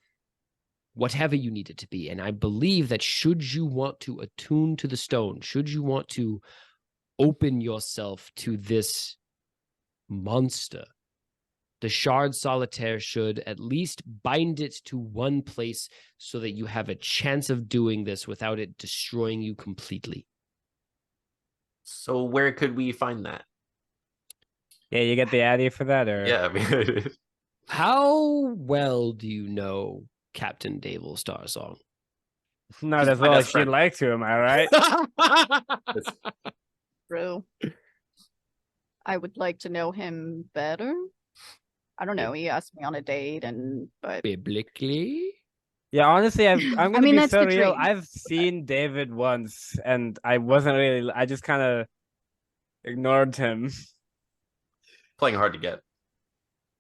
whatever you need it to be. And I believe that should you want to attune to the stone, should you want to open yourself to this monster, the shard solitaire should at least bind it to one place so that you have a chance of doing this without it destroying you completely. So where could we find that? Yeah, you get the Addy for that, or Yeah, I mean, How well do you know Captain Davil Starsong? not He's as my well as best she'd friend. like to. Am I right? True. I would like to know him better. I don't know. He asked me on a date, but Bibically? Yeah, honestly, I'm gonna mean, be that's so the real. dream. I've seen David once, and I wasn't really. I just kind of ignored him. playing hard to get.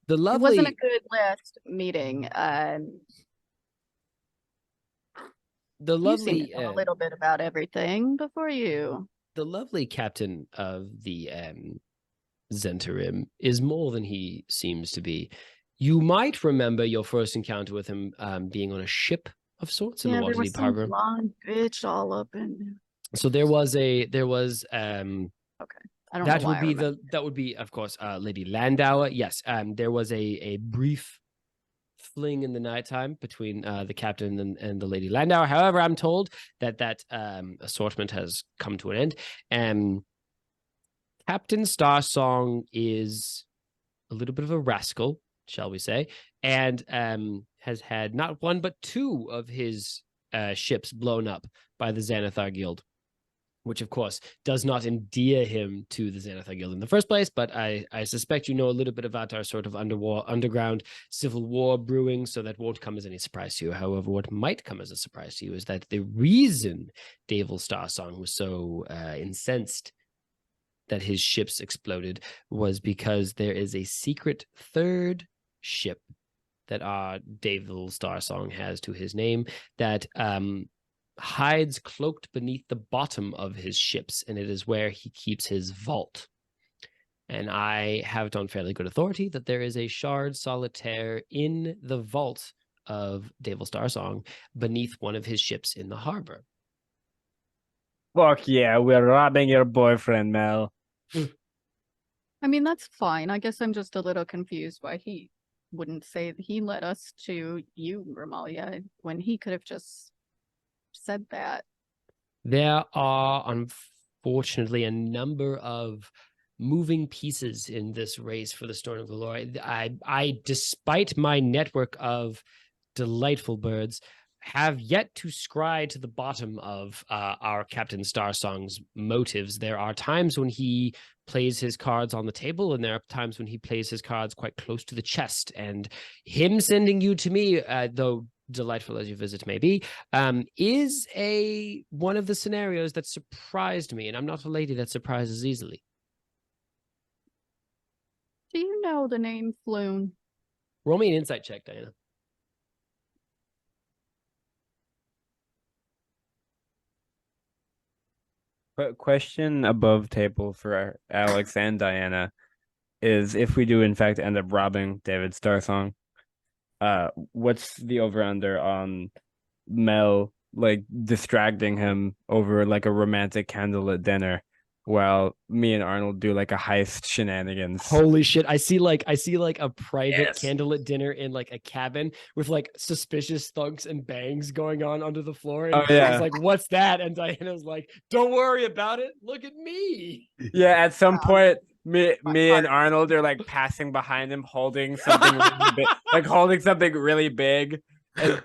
The it lovely, wasn't a good last meeting. the You seem lovely, to know a little bit about everything before you. the lovely captain of the Zentarim is more than he seems to be. You might remember your first encounter with him being on a ship of sorts in Yeah, the there was Waterdeep some Harbor. blonde bitch all up in. So there was I don't that know why would I be remember. that would be, of course, Lady Landauer. Yes, there was a brief fling in the nighttime between the captain and the Lady Landauer. However, I'm told that assortment has come to an end. Captain Starsong is a little bit of a rascal, shall we say, and has had not one but two of his ships blown up by the Xanathar Guild, which of course does not endear him to the Xanathar Guild in the first place. But I suspect you know a little bit about our sort of underground civil war brewing, so that won't come as any surprise to you. However, what might come as a surprise to you is that the reason Davil Starsong was so incensed that his ships exploded was because there is a secret third ship that Davil Starsong has to his name that hides cloaked beneath the bottom of his ships, and it is where he keeps his vault. And I have it on fairly good authority that there is a shard solitaire in the vault of Davil Starsong beneath one of his ships in the harbor. Fuck yeah, we're robbing your boyfriend, Mel. I mean, that's fine. I guess I'm just a little confused why he wouldn't say that he led us to you, Remalia, when he could have just said that. There are unfortunately a number of moving pieces in this race for the Stone of Golorr. I, despite my network of delightful birds, have yet to scry to the bottom of our Captain Starsong's motives. There are times when he plays his cards on the table, and there are times when he plays his cards quite close to the chest. And him sending you to me, though delightful as your visit may be, is one of the scenarios that surprised me. And I'm not a lady that surprises easily. Do you know the name Floon? Roll me an insight check, Diana. Question above table for Alex and Diana is, if we do in fact end up robbing David Starsong, what's the over under on Mel like distracting him over like a romantic candlelit dinner, while me and Arnold do like a heist shenanigans. Holy shit. I see like a private Yes. candlelit dinner in like a cabin with like suspicious thunks and bangs going on under the floor. And Oh, yeah. it's like, what's that? And Diana's like, don't worry about it. Look at me. Yeah, at some point, me part and Arnold are like passing behind him, holding something really big, like holding something really big, and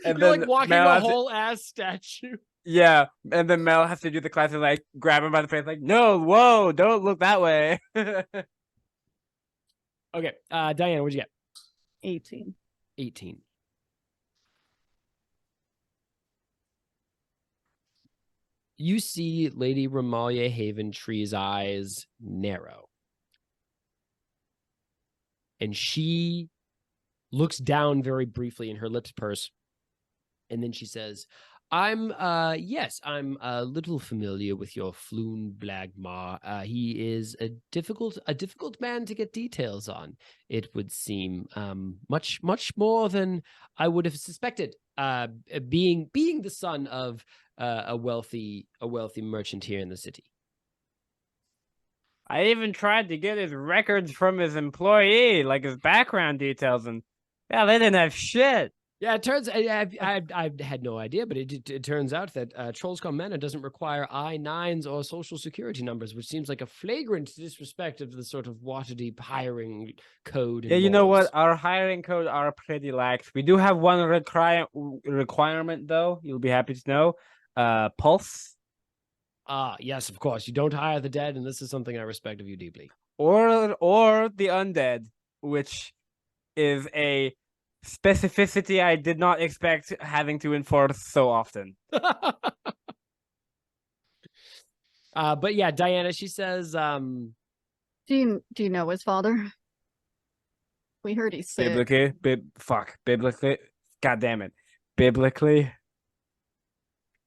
You're then like walking Mel a has to- whole ass statue. yeah, and then Mel has to do the classic like grab him by the face, like, no, whoa, don't look that way. Okay. Diana, what'd you get? 18. 18. You see Lady Remalia Haventree's eyes narrow. And she looks down very briefly and her lips purse. And then she says, I'm a little familiar with your Floon Blagmar. He is a difficult man to get details on, it would seem. Much more than I would have suspected. Being the son of a wealthy merchant here in the city. I even tried to get his records from his employee, like his background details, and yeah, they didn't have shit. Yeah, it turns I had no idea, but it turns out that Trollscom Manor doesn't require I-9s or social security numbers, which seems like a flagrant disrespect of the sort of Waterdeep hiring code. Yeah, you know what? Our hiring codes are pretty lax. We do have one requirement, though. You'll be happy to know. Pulse. Yes, of course. You don't hire the dead, and this is something I respect of you deeply. Or the undead, which is a specificity I did not expect having to enforce so often. But yeah, Diana, she says, Do you know his father? We heard he's sick. Biblically. God damn it. Biblically.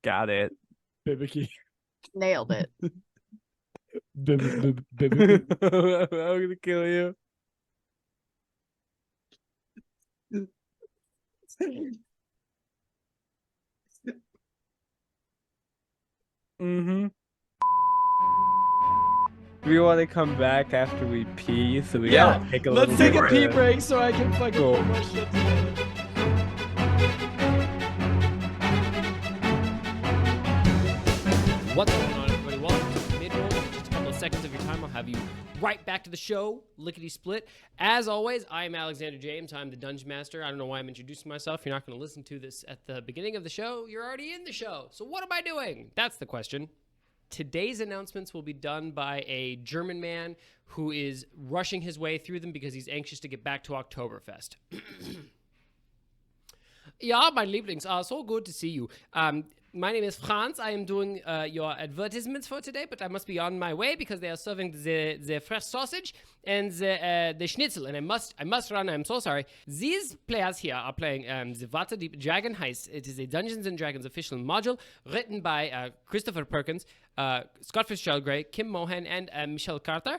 Got it. Bibically. Nailed it. Bibically. I'm gonna kill you. Mm-hmm. We want to come back after we pee, so we Yeah, gotta take a Let's little take a bit pee of- break so I can fucking Cool. put my shit together. What's going on, everybody? Welcome to Mid-Roll. In just a couple of seconds of your time, I'll have you right back to the show, lickety-split. As always, I'm Alexander James. I'm the Dungeon Master. I don't know why I'm introducing myself. You're not going to listen to this at the beginning of the show. You're already in the show. So what am I doing? That's the question. Today's announcements will be done by a German man who is rushing his way through them because he's anxious to get back to Oktoberfest. Ja, mein Lieblings, so good to see you. My name is Franz. I am doing your advertisements for today, but I must be on my way because they are serving the fresh sausage and the schnitzel, and I must run. I'm so sorry. These players here are playing the Waterdeep Dragon Heist. It is a Dungeons and Dragons official module written by Christopher Perkins, Scott Fitzgerald Gray, Kim Mohan, and Michelle Carter.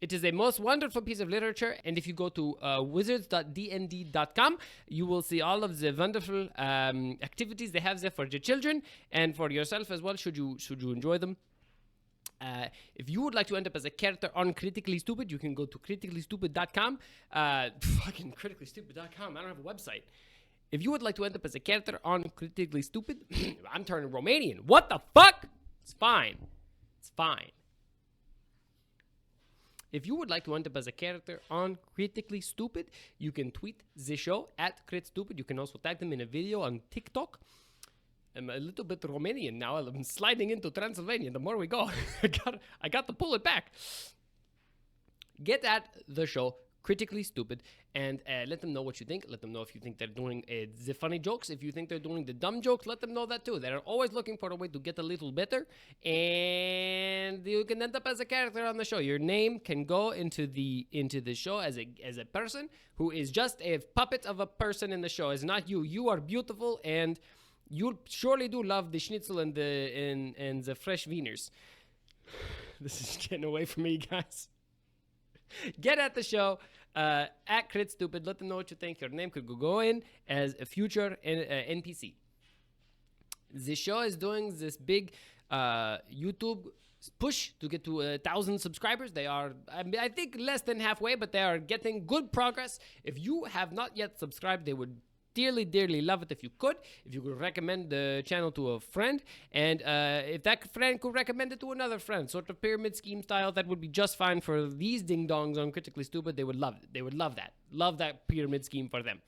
It is a most wonderful piece of literature, and if you go to wizards.dnd.com, you will see all of the wonderful activities they have there for your children and for yourself as well, should you enjoy them. If you would like to end up as a character on Critically Stupid, you can go to criticallystupid.com. Fucking criticallystupid.com. I don't have a website. If you would like to end up as a character on Critically Stupid, I'm turning Romanian. What the fuck? It's fine. It's fine. If you would like to end up as a character on Critically Stupid, you can tweet the show at CritStupid. You can also tag them in a video on TikTok. I'm a little bit Romanian now. I'm sliding into Transylvania. The more we go, I got to pull it back. Get at the show, Critically Stupid, and let them know what you think. Let them know if you think they're doing the funny jokes. If you think they're doing the dumb jokes, let them know that too. They're always looking for a way to get a little better, and you can end up as a character on the show. Your name can go into the show as a person who is just a puppet of a person in the show. It's not you. You are beautiful, and you surely do love the schnitzel and the fresh wieners. This is getting away from me, guys. Get at the show at Crit Stupid. Let them know what you think. Your name could go in as a future NPC. the show is doing this big YouTube push to get to 1,000 subscribers. They are, I think, less than halfway, but they are getting good progress. If you have not yet subscribed, they would dearly love it if you could recommend the channel to a friend, and if that friend could recommend it to another friend, sort of pyramid scheme style, that would be just fine for these ding dongs on Critically Stupid. They would love it. They would love that pyramid scheme for them.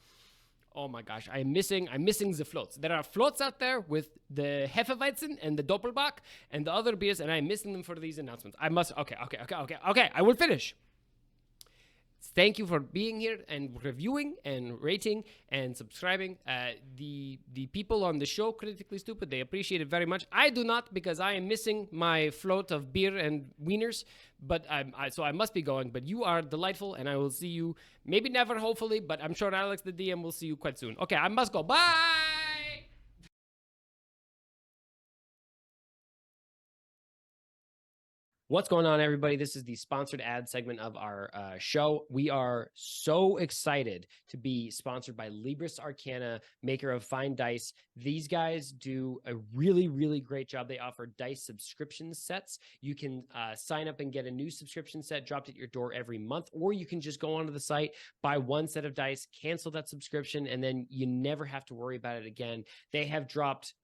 Oh my gosh, I'm missing the floats. There are floats out there with the Hefeweizen and the Doppelbock and the other beers, and I'm missing them for these announcements. I must. Okay. I will finish. Thank you for being here and reviewing and rating and subscribing. The people on the show, Critically Stupid, they appreciate it very much. I do not, because I am missing my float of beer and wieners, but so I must be going. But you are delightful, and I will see you, maybe never, hopefully, but I'm sure Alex the DM will see you quite soon. Okay, I must go. Bye! What's going on, everybody? This is the sponsored ad segment of our show. We are so excited to be sponsored by Libris Arcana, maker of fine dice. These guys do a really great job. They offer dice subscription sets. You can sign up and get a new subscription set dropped at your door every month, or you can just go onto the site, buy one set of dice, cancel that subscription, and then you never have to worry about it again. They have dropped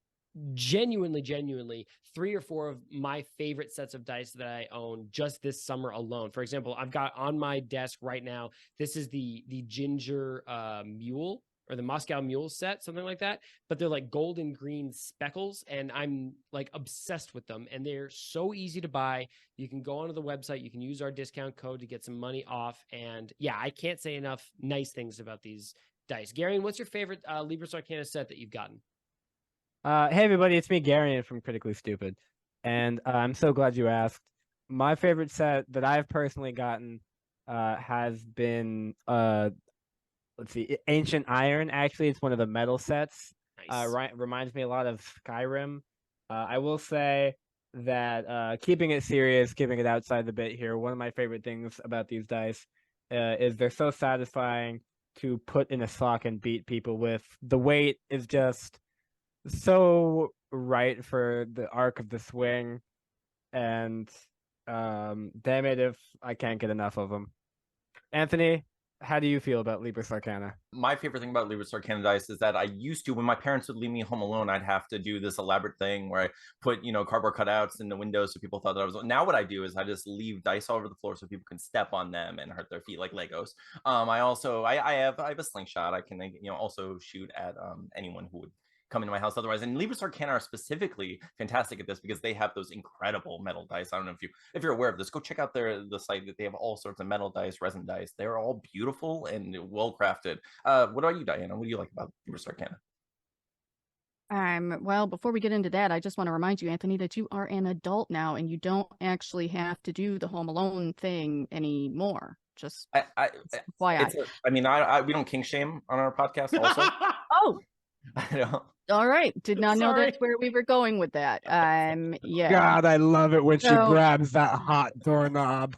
genuinely 3 or 4 of my favorite sets of dice that I own just this summer alone. For example, I've got on my desk right now, this is the Ginger Mule, or the Moscow Mule set, something like that, but they're like gold and green speckles, and I'm like obsessed with them, and they're so easy to buy. You can go onto the website, you can use our discount code to get some money off, and yeah, I can't say enough nice things about these dice. Garion, what's your favorite Libris Arcana set that you've gotten? Hey everybody, it's me, Garion from Critically Stupid, and I'm so glad you asked. My favorite set that I've personally gotten has been let's see, Ancient Iron. Actually, it's one of the metal sets. Nice. Reminds me a lot of Skyrim. I will say that keeping it serious, keeping it outside the bit here, one of my favorite things about these dice is they're so satisfying to put in a sock and beat people with. The weight is just so right for the arc of the swing, and damn it if I can't get enough of them. Anthony, how do you feel about Libris Arcana? My favorite thing about Libris Arcana dice is that I used to, when my parents would leave me home alone, I'd have to do this elaborate thing where I put, cardboard cutouts in the windows so people thought that I was. Now what I do is I just leave dice all over the floor so people can step on them and hurt their feet like Legos. I also I have a slingshot. I can also shoot at anyone who would come into my house otherwise. And Libris Arcana are specifically fantastic at this because they have those incredible metal dice. I don't know if you're aware of this. Go check out the site. That they have all sorts of metal dice, resin dice. They're all beautiful and well crafted. What about you, Diana? What do you like about Libris Arcana? Well, before we get into that, I just want to remind you, Anthony, that you are an adult now and you don't actually have to do the Home Alone thing anymore. Just we don't kink shame on our podcast also. Oh, I know. All right. Did not know that's where we were going with that. Yeah. God, I love it when she grabs that hot doorknob.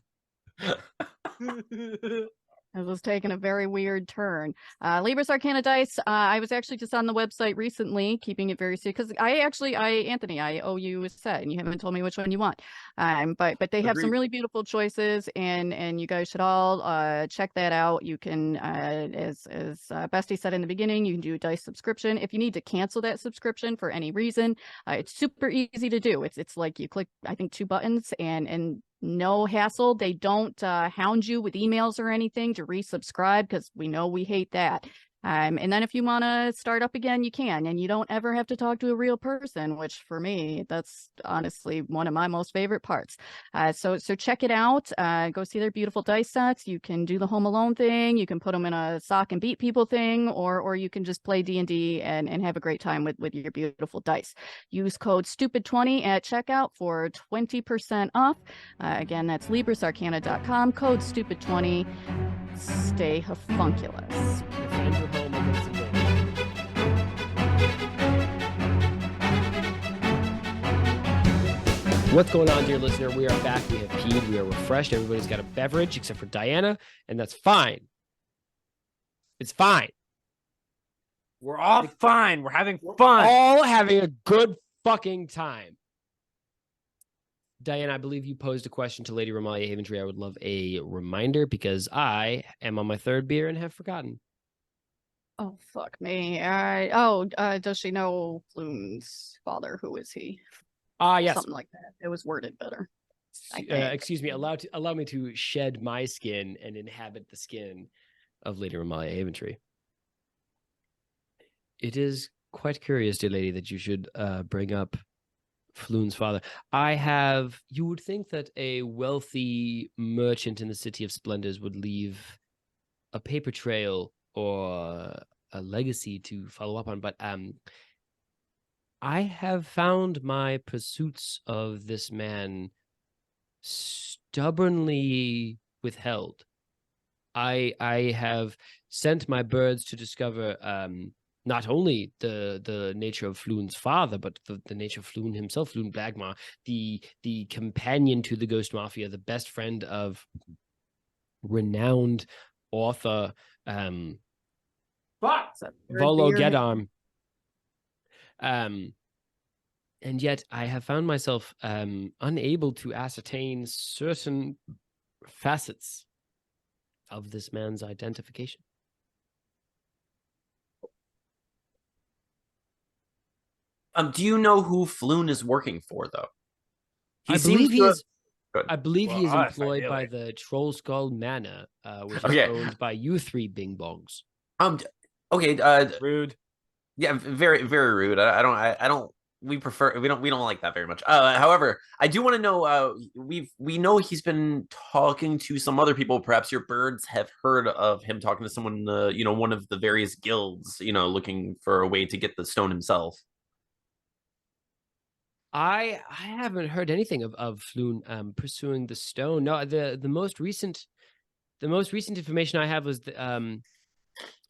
It was taking a very weird turn. Libris Arcana dice. I was actually just on the website recently, keeping it very serious because Anthony, I owe you a set, and you haven't told me which one you want. But they have some really beautiful choices, and you guys should all check that out. You can, as Bestie said in the beginning, you can do a dice subscription. If you need to cancel that subscription for any reason, it's super easy to do. It's like you click, I think, 2 buttons, and no hassle. They don't hound you with emails or anything to resubscribe, because we know we hate that. And then if you want to start up again, you can, and you don't ever have to talk to a real person, which for me, that's honestly one of my most favorite parts. So check it out. Go see their beautiful dice sets. You can do the Home Alone thing. You can put them in a sock and beat people thing, or you can just play D&D and have a great time with your beautiful dice. Use code STUPID20 at checkout for 20% off. Again, that's LibrisArcana.com, code STUPID20. Stay homunculus. Defend your home against the wind. What's going on, dear listener? We are back. We have peed. We are refreshed. Everybody's got a beverage except for Diana, and that's fine. It's fine. We're all fine. We're having fun. All having a good fucking time. Diane, I believe you posed a question to Lady Remalia Haventree. I would love a reminder because I am on my third beer and have forgotten. Oh, fuck me. Does she know Floon's father? Who is he? Yes. Something like that. It was worded better. Excuse me. Allow me to shed my skin and inhabit the skin of Lady Remalia Haventree. It is quite curious, dear lady, that you should bring up Floon's father. You would think that a wealthy merchant in the City of Splendors would leave a paper trail or a legacy to follow up on, but I have found my pursuits of this man stubbornly withheld. I have sent my birds to discover not only the nature of Floon's father, but the nature of Floon himself, Floon Blagmar, the companion to the Ghost Mafia, the best friend of renowned author Volo Geddarm. And yet I have found myself unable to ascertain certain facets of this man's identification. Do you know who Floon is working for, though? I believe he is Well, employed by ideally. the Troll Skull Manor, which is Okay. owned by you three Bing Bongs. Okay. Rude. Yeah, very, very rude. I don't. We don't like that very much. However, I do want to know. We know he's been talking to some other people. Perhaps your birds have heard of him talking to someone. One of the various guilds. Looking for a way to get the stone himself. I haven't heard anything of Floon pursuing the stone. No, the most recent information I have was the,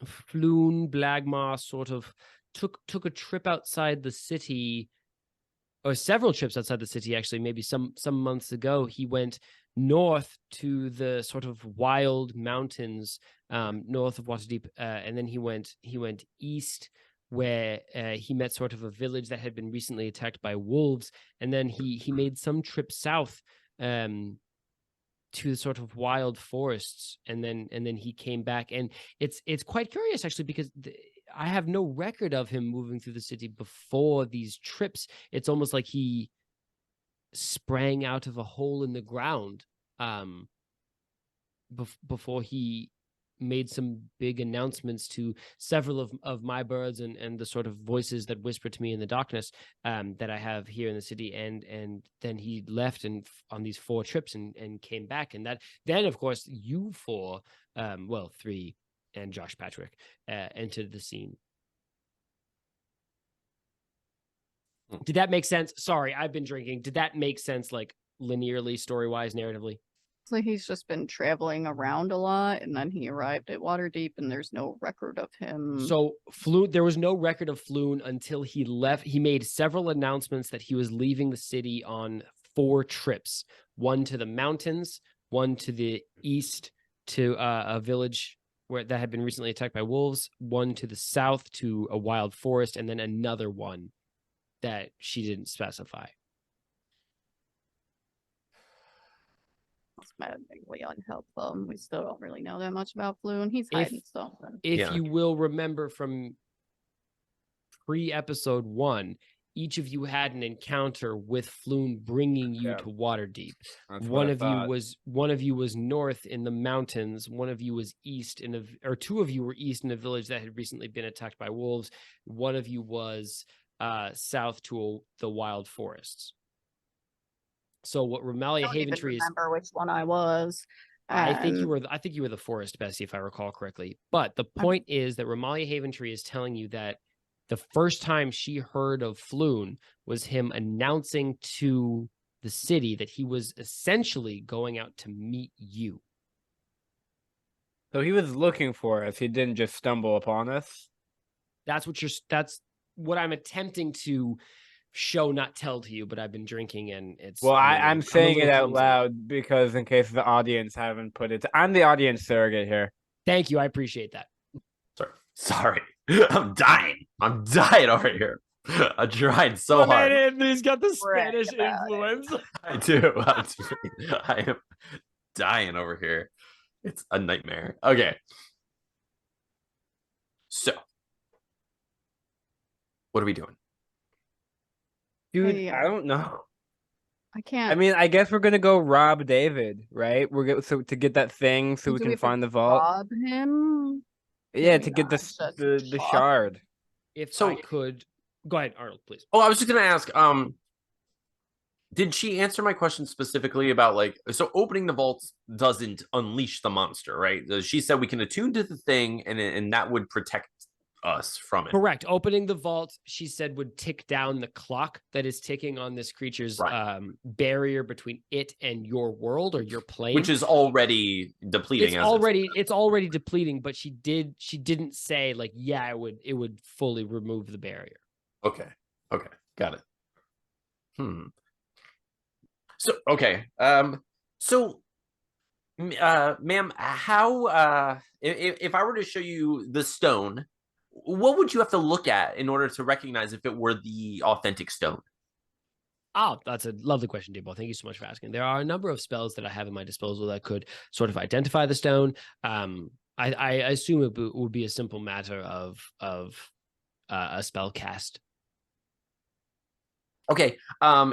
Floon Blagmar sort of took a trip outside the city, or several trips outside the city. Actually, maybe some months ago, he went north to the sort of wild mountains north of Waterdeep, and then he went east, where he met sort of a village that had been recently attacked by wolves, and then he made some trip south to the sort of wild forests, and then he came back. And it's quite curious, actually, because I have no record of him moving through the city before these trips. It's almost like he sprang out of a hole in the ground before he made some big announcements to several of my birds and the sort of voices that whisper to me in the darkness that I have here in the city. And then he left on these 4 trips and came back. And then, of course, you 4, 3 and Josh Patrick entered the scene. Did that make sense? Sorry, I've been drinking. Did that make sense, like linearly, story-wise, narratively? So he's just been traveling around a lot, and then he arrived at Waterdeep, and there's no record of him. So there was no record of Floon until he left. He made several announcements that he was leaving the city on 4 trips: 1 to the mountains, 1 to the east to a village that had been recently attacked by wolves, 1 to the south to a wild forest, and then another one that she didn't specify. It's maddeningly unhelpful. We still don't really know that much about Floon. He's hiding something. If you will remember from pre-episode 1, each of you had an encounter with Floon bringing you to Waterdeep. One of you was north in the mountains. One of you was east or 2 of you were east in a village that had recently been attacked by wolves. One of you was south to the wild forests. So what Remalia Haventree is, remember which one I was. I think you were the forest bestie, if I recall correctly. But the point is that Remalia Haventree is telling you that the first time she heard of Floon was him announcing to the city that he was essentially going out to meet you. So he was looking for us. He didn't just stumble upon us. That's what I'm attempting to show, not tell to you, but I've been drinking and it's... Well, I'm saying it out loud because in case the audience haven't put it... I'm the audience surrogate here. Thank you. I appreciate that. Sorry. I'm dying. I'm dying over here. I tried so My hard. man Anthony's got the Brag Spanish about it. influence. I do. I am dying over here. It's a nightmare. Okay. So, what are we doing? Dude, Hey, I don't know. I can't. I mean, I guess we're gonna go rob David, right? So to get that thing, so we do can have to find the vault. rob him? Yeah, Maybe to get not, just the talk. shard. If So- I could go ahead, Arnold, please. Oh, I was just gonna ask. Did she answer my question specifically about like so opening the vaults doesn't unleash the monster, right? She said we can attune to the thing and that would protect us from it. Correct. Opening the vault, she said, would tick down the clock that is ticking on this creature's Right. barrier between it and your world or your plane. Which is already depleting. It's already depleting, but she didn't say like, yeah, it would fully remove the barrier. Okay. Got it. So okay. So ma'am, how if I were to show you the stone, what would you have to look at in order to recognize if it were the authentic stone? Oh, that's a lovely question, Debo. Thank you so much for asking. There are a number of spells that I have at my disposal that could sort of identify the stone. I assume it would be a simple matter of a spell cast. Okay.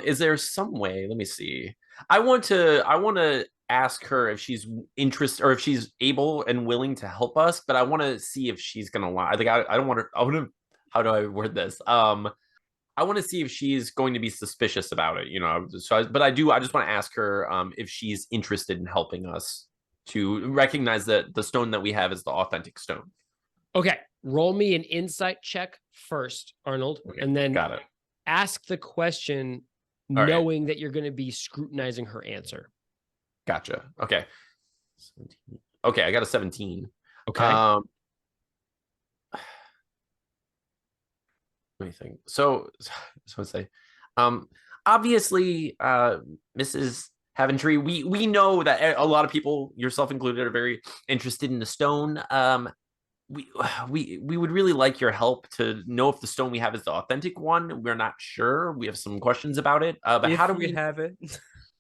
Is there some way? Let me see. I want to ask her if she's interested or if she's able and willing to help us, but I want to see if she's gonna lie. Like I don't want to. I want to. How do I word this? I want to see if she's going to be suspicious about it. You know. But I do. I just want to ask her if she's interested in helping us to recognize that the stone that we have is the authentic stone. Okay, roll me an insight check first, Arnold, Okay, and then got it. ask the question All right. knowing that you're going to be scrutinizing her answer. Gotcha. Okay. 17. Okay, I got a 17. Okay. Let me think. So let's say, obviously, Mrs. Haventree, we know that a lot of people, yourself included, are very interested in the stone. We would really like your help to know if the stone we have is the authentic one. We're not sure. We have some questions about it. But If how do we we have it?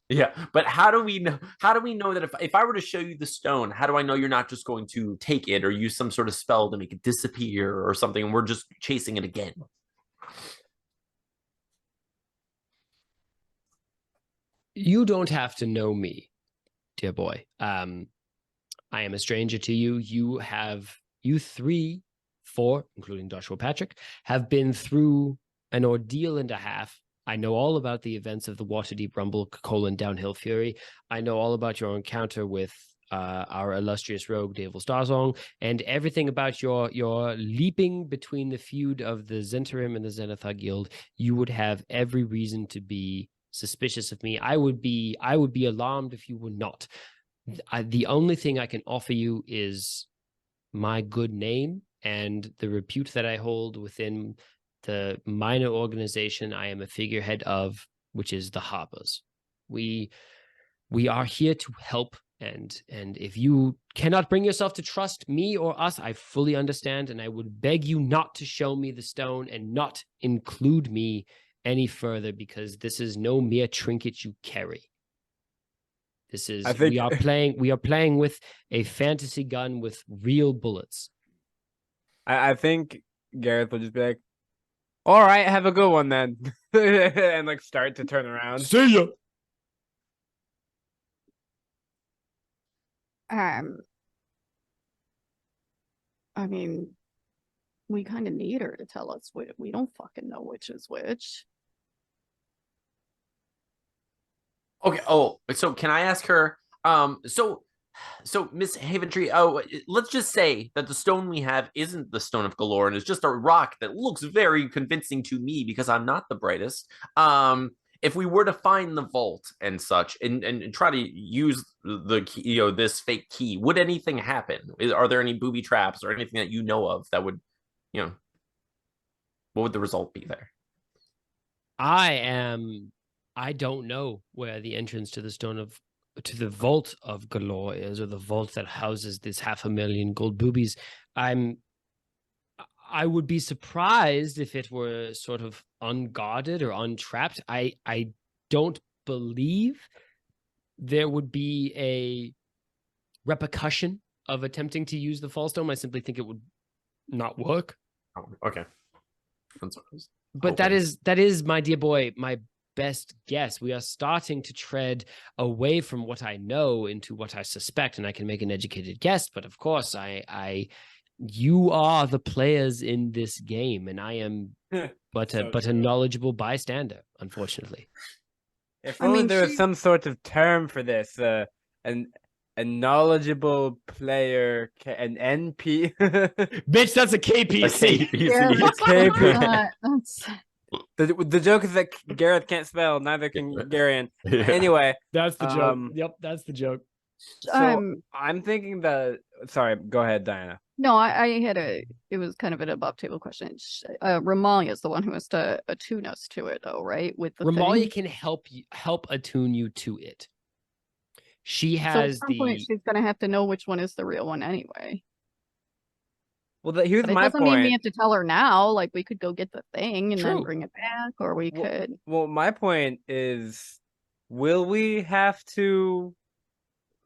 Yeah, but how do we know? How do we know that if I were to show you the stone, how do I know you're not just going to take it or use some sort of spell to make it disappear or something, and we're just chasing it again? You don't have to know me, dear boy. I am a stranger to you. You three, four, including Joshua Patrick, have been through an ordeal and a half. I know all about the events of the Waterdeep Rumble, Downhill Fury. I know all about your encounter with our illustrious rogue, Davil Starzong, and everything about your leaping between the feud of the Zentarim and the Zenithar Guild. You would have every reason to be suspicious of me. I would be alarmed if you were not. The only thing I can offer you is my good name and the repute that I hold within the minor organization I am a figurehead of, which is the Harbors. We are here to help, and if you cannot bring yourself to trust me or us, I fully understand, and I would beg you not to show me the stone and not include me any further, because this is no mere trinket you carry. This is we are playing with a fantasy gun with real bullets. I think Gareth will just be like, all right, have a good one then. And like start to turn around. See ya. I mean, we kind of need her to tell us. We don't fucking know which is which. Okay. Oh, so can I ask her? So Miss Haventree, let's just say that the stone we have isn't the Stone of Golorr and it's just a rock that looks very convincing to me because I'm not the brightest. If we were to find the vault and such and try to use the key, this fake key, would anything happen? Are there any booby traps or anything that you know of that would, what would the result be there? I don't know where the entrance to the vault of Golorr is, or the vault that houses this 500,000 gold boobies. I would be surprised if it were sort of unguarded or untrapped. I don't believe there would be a repercussion of attempting to use the Fall Stone. I simply think it would not work. Oh, okay. But that is, my dear boy, my best guess. We are starting to tread away from what I know into what I suspect, and I can make an educated guess. But of course, you are the players in this game, and I am but a knowledgeable bystander, unfortunately. If only there was some sort of term for this, a knowledgeable player, an NP. Bitch, that's a KPC. Yeah, that's KP. that's The joke is that Gareth can't spell, neither can Garion. Anyway, That's the joke. Yep, that's the joke. so I'm thinking that. Sorry, go ahead, Diana. No, I had it was kind of an above table question. Remalia is the one who has to attune us to it, though, right? With the Remalia thing. can help attune you to it. She So at has some point she's gonna have to know which one is the real one anyway. Well, here's But it my doesn't mean we point. have to tell her now. Like, we could go get the thing and then True. bring it back, or we could. Well, my point is, will we have to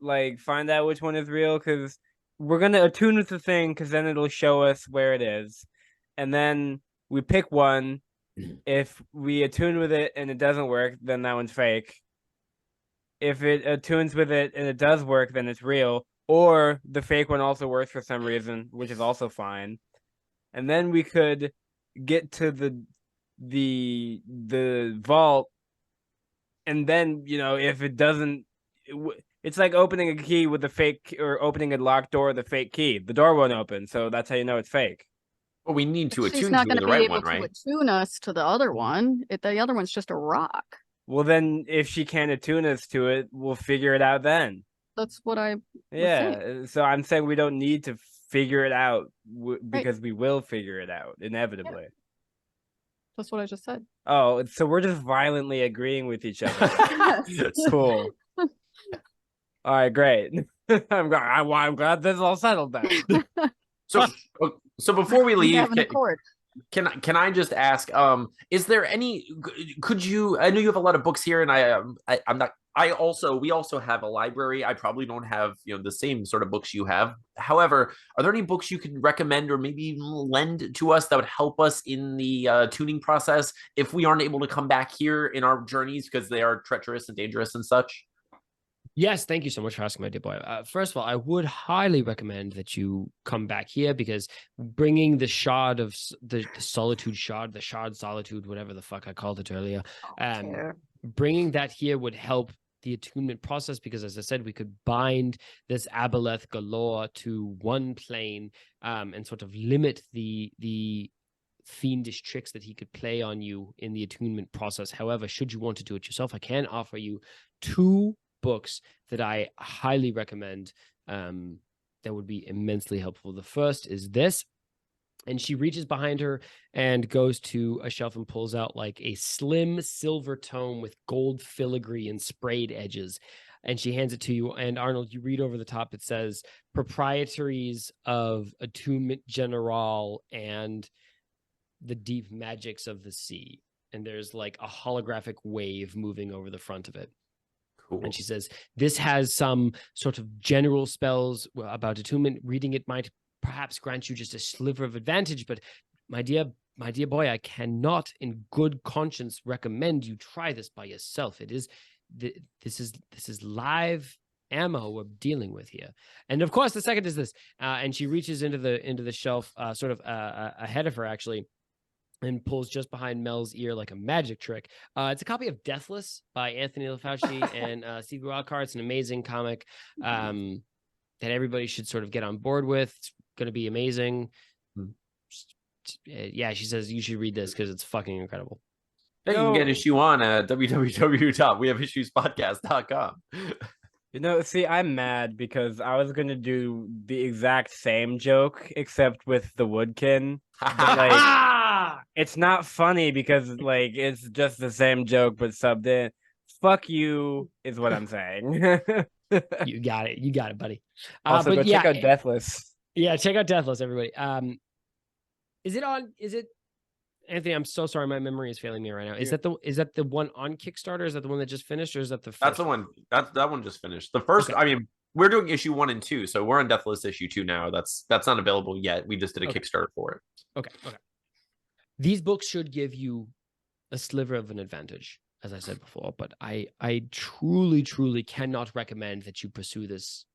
like find out which one is real? Because we're gonna attune with the thing, because then it'll show us where it is, and then we pick one. If we attune with it and it doesn't work, then that one's fake. If it attunes with it and it does work, then it's real. Or the fake one also works for some reason, which is also fine. And then we could get to the vault, and then if it doesn't, it's like opening a key with a fake, or opening a locked door with a fake key. The door won't open, so that's how you know it's fake. Well, we need to She's attune not to going the to be right able one, to right? attune us to the other one. The other one's just a rock. Well, then if she can't attune us to it, we'll figure it out then. That's what I. Yeah, so I'm saying we don't need to figure it out because we will figure it out inevitably. That's what I just said. Oh, so we're just violently agreeing with each other. Cool. All right, great. I'm glad this is all settled then. So before we leave, have an accord. can I just ask? Is there any? Could you? I know you have a lot of books here, and I'm not. We also have a library. I probably don't have the same sort of books you have. However, are there any books you could recommend or maybe even lend to us that would help us in the tuning process if we aren't able to come back here in our journeys because they are treacherous and dangerous and such? Yes, thank you so much for asking, my dear boy. First of all, I would highly recommend that you come back here, because bringing the shard of the solitude shard, the shard solitude, whatever the fuck I called it earlier, bringing that here would help the attunement process, because as I said, we could bind this Aboleth galore to one plane and sort of limit the fiendish tricks that he could play on you in the attunement process. However, should you want to do it yourself, I can offer you 2 books that I highly recommend that would be immensely helpful. The first is this, and she reaches behind her and goes to a shelf and pulls out like a slim silver tome with gold filigree and sprayed edges, and she hands it to you. And Arnold, you read over the top, it says Proprietaries of Attunement General and the Deep Magics of the Sea, and there's like a holographic wave moving over the front of it. Cool. And she says, this has some sort of general spells about attunement. Reading it might perhaps grant you just a sliver of advantage, but my dear boy, I cannot in good conscience recommend you try this by yourself. It is this is live ammo we're dealing with here. And of course, the second is this. And she reaches into the shelf, sort of ahead of her, actually, and pulls just behind Mel's ear like a magic trick. It's a copy of Deathless by Anthony LaFauci and Steve Wildcard. It's an amazing comic that everybody should sort of get on board with. It's going to be amazing. Yeah, she says you should read this because it's fucking incredible. You can get issue on at www.wehaveissuespodcast.com. See, I'm mad because I was going to do the exact same joke except with the Woodkin. But, like, it's not funny because like it's just the same joke but subbed in. Fuck you is what I'm saying. You got it, buddy. Also, but go check out Deathless. Yeah, check out Deathless, everybody. Is it on? Is it? Anthony, I'm so sorry. My memory is failing me right now. Is that the one on Kickstarter? Is that the one that just finished, or is that the first? That's the one. That one just finished. The first, Okay. I mean, we're doing issue 1 and 2, so we're on Deathless issue 2 now. That's not available yet. We just did a Okay. Kickstarter for it. Okay. These books should give you a sliver of an advantage, as I said before, but I truly, truly cannot recommend that you pursue this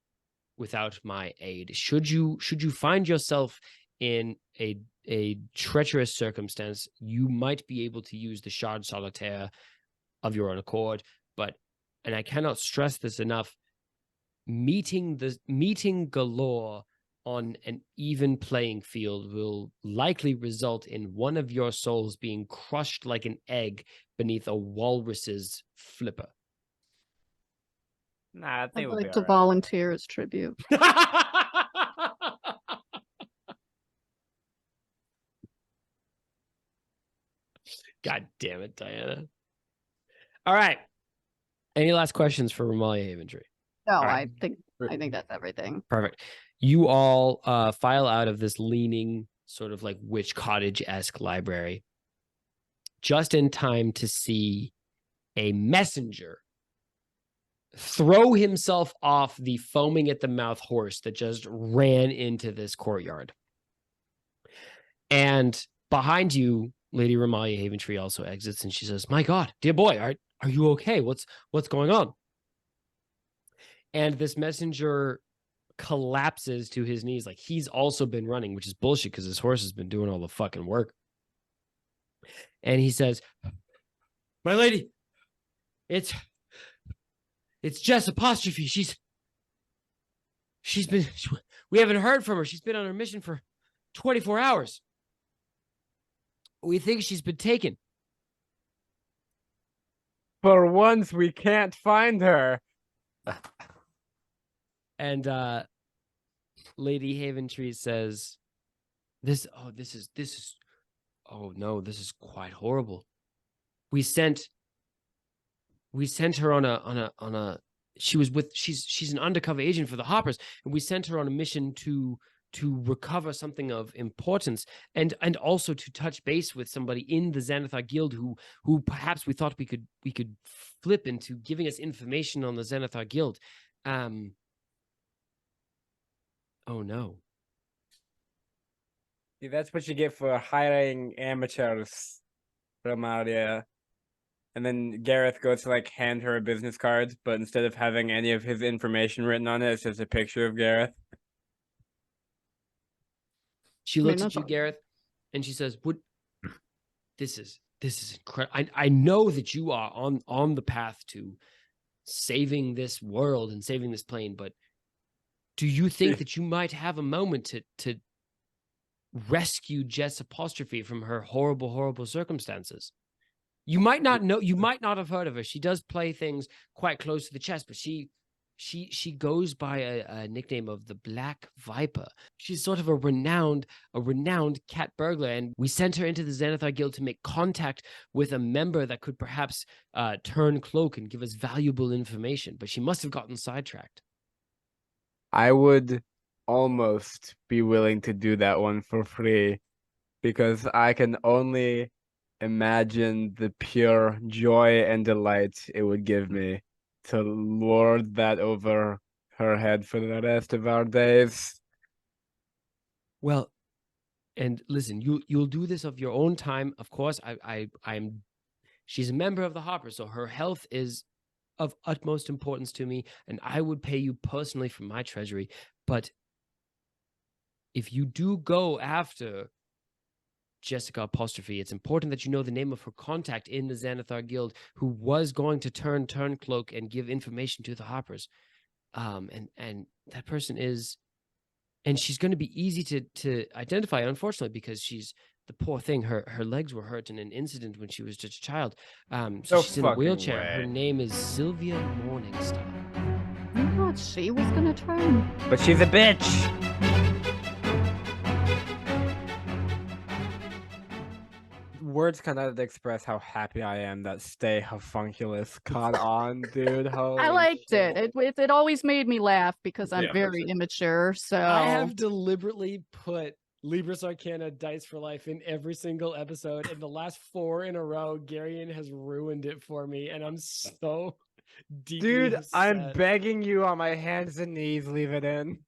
without my aid. Should you find yourself in a treacherous circumstance, you might be able to use the Shard Solitaire of your own accord, and I cannot stress this enough, meeting Golorr on an even playing field will likely result in one of your souls being crushed like an egg beneath a walrus's flipper. Nah, I think I'd we'll be like to all right. volunteer as tribute. God damn it, Diana. All right. Any last questions for Remalia Haventree? No, right. I think that's everything. Perfect. You all file out of this leaning sort of like witch cottage-esque library just in time to see a messenger throw himself off the foaming at the mouth horse that just ran into this courtyard. And behind you, Lady Remalia Haventree also exits, and she says, "My God, dear boy, are you okay? What's going on?" And this messenger collapses to his knees like he's also been running, which is bullshit because his horse has been doing all the fucking work. And he says, "My lady, it's Jess apostrophe. We haven't heard from her. She's been on her mission for 24 hours. We think she's been taken." For once, we can't find her. And Lady Haventree says, this is quite horrible. We sent her on a she's an undercover agent for the Hoppers, and we sent her on a mission to recover something of importance and also to touch base with somebody in the Xanathar Guild who perhaps we thought we could flip into giving us information on the Xanathar Guild. Oh no. See, that's what you get for hiring amateurs, Remalia. And then Gareth goes to like hand her a business card, but instead of having any of his information written on it, it's just a picture of Gareth. She looks at you, Gareth, and she says, "What? This is incredible. I know that you are on the path to saving this world and saving this plane, but do you think that you might have a moment to rescue Jess apostrophe from her horrible, horrible circumstances? You might not know, you might not have heard of her. She does play things quite close to the chest, but she goes by a nickname of the Black Viper. She's sort of a renowned cat burglar, and we sent her into the Xanathar Guild to make contact with a member that could perhaps turn cloak and give us valuable information, but she must have gotten sidetracked." I would almost be willing to do that one for free, because I can only imagine the pure joy and delight it would give me to lord that over her head for the rest of our days. Well, and listen, you'll do this of your own time. Of course, she's a member of the Hopper, so her health is of utmost importance to me, and I would pay you personally from my treasury. But if you do go after Jessica apostrophe, it's important that you know the name of her contact in the Xanathar Guild who was going to turn Turncloak and give information to the Hoppers. And that person is, and she's going to be easy to identify, unfortunately, because she's the poor thing. Her legs were hurt in an incident when she was just a child. So she's in a wheelchair. Way. Her name is Sylvia Morningstar. I thought she was gonna turn. But she's a bitch. Words cannot express how happy I am that Stay Hofunculus caught on, dude. Holy I liked shit. it. It always made me laugh because I'm Yeah, very that's it. immature. So I have deliberately put Libris Arcana Dice for Life in every single episode. In the last 4 in a row, Garion has ruined it for me, and I'm so deeply Dude, I'm upset. begging you on my hands and knees, leave it in.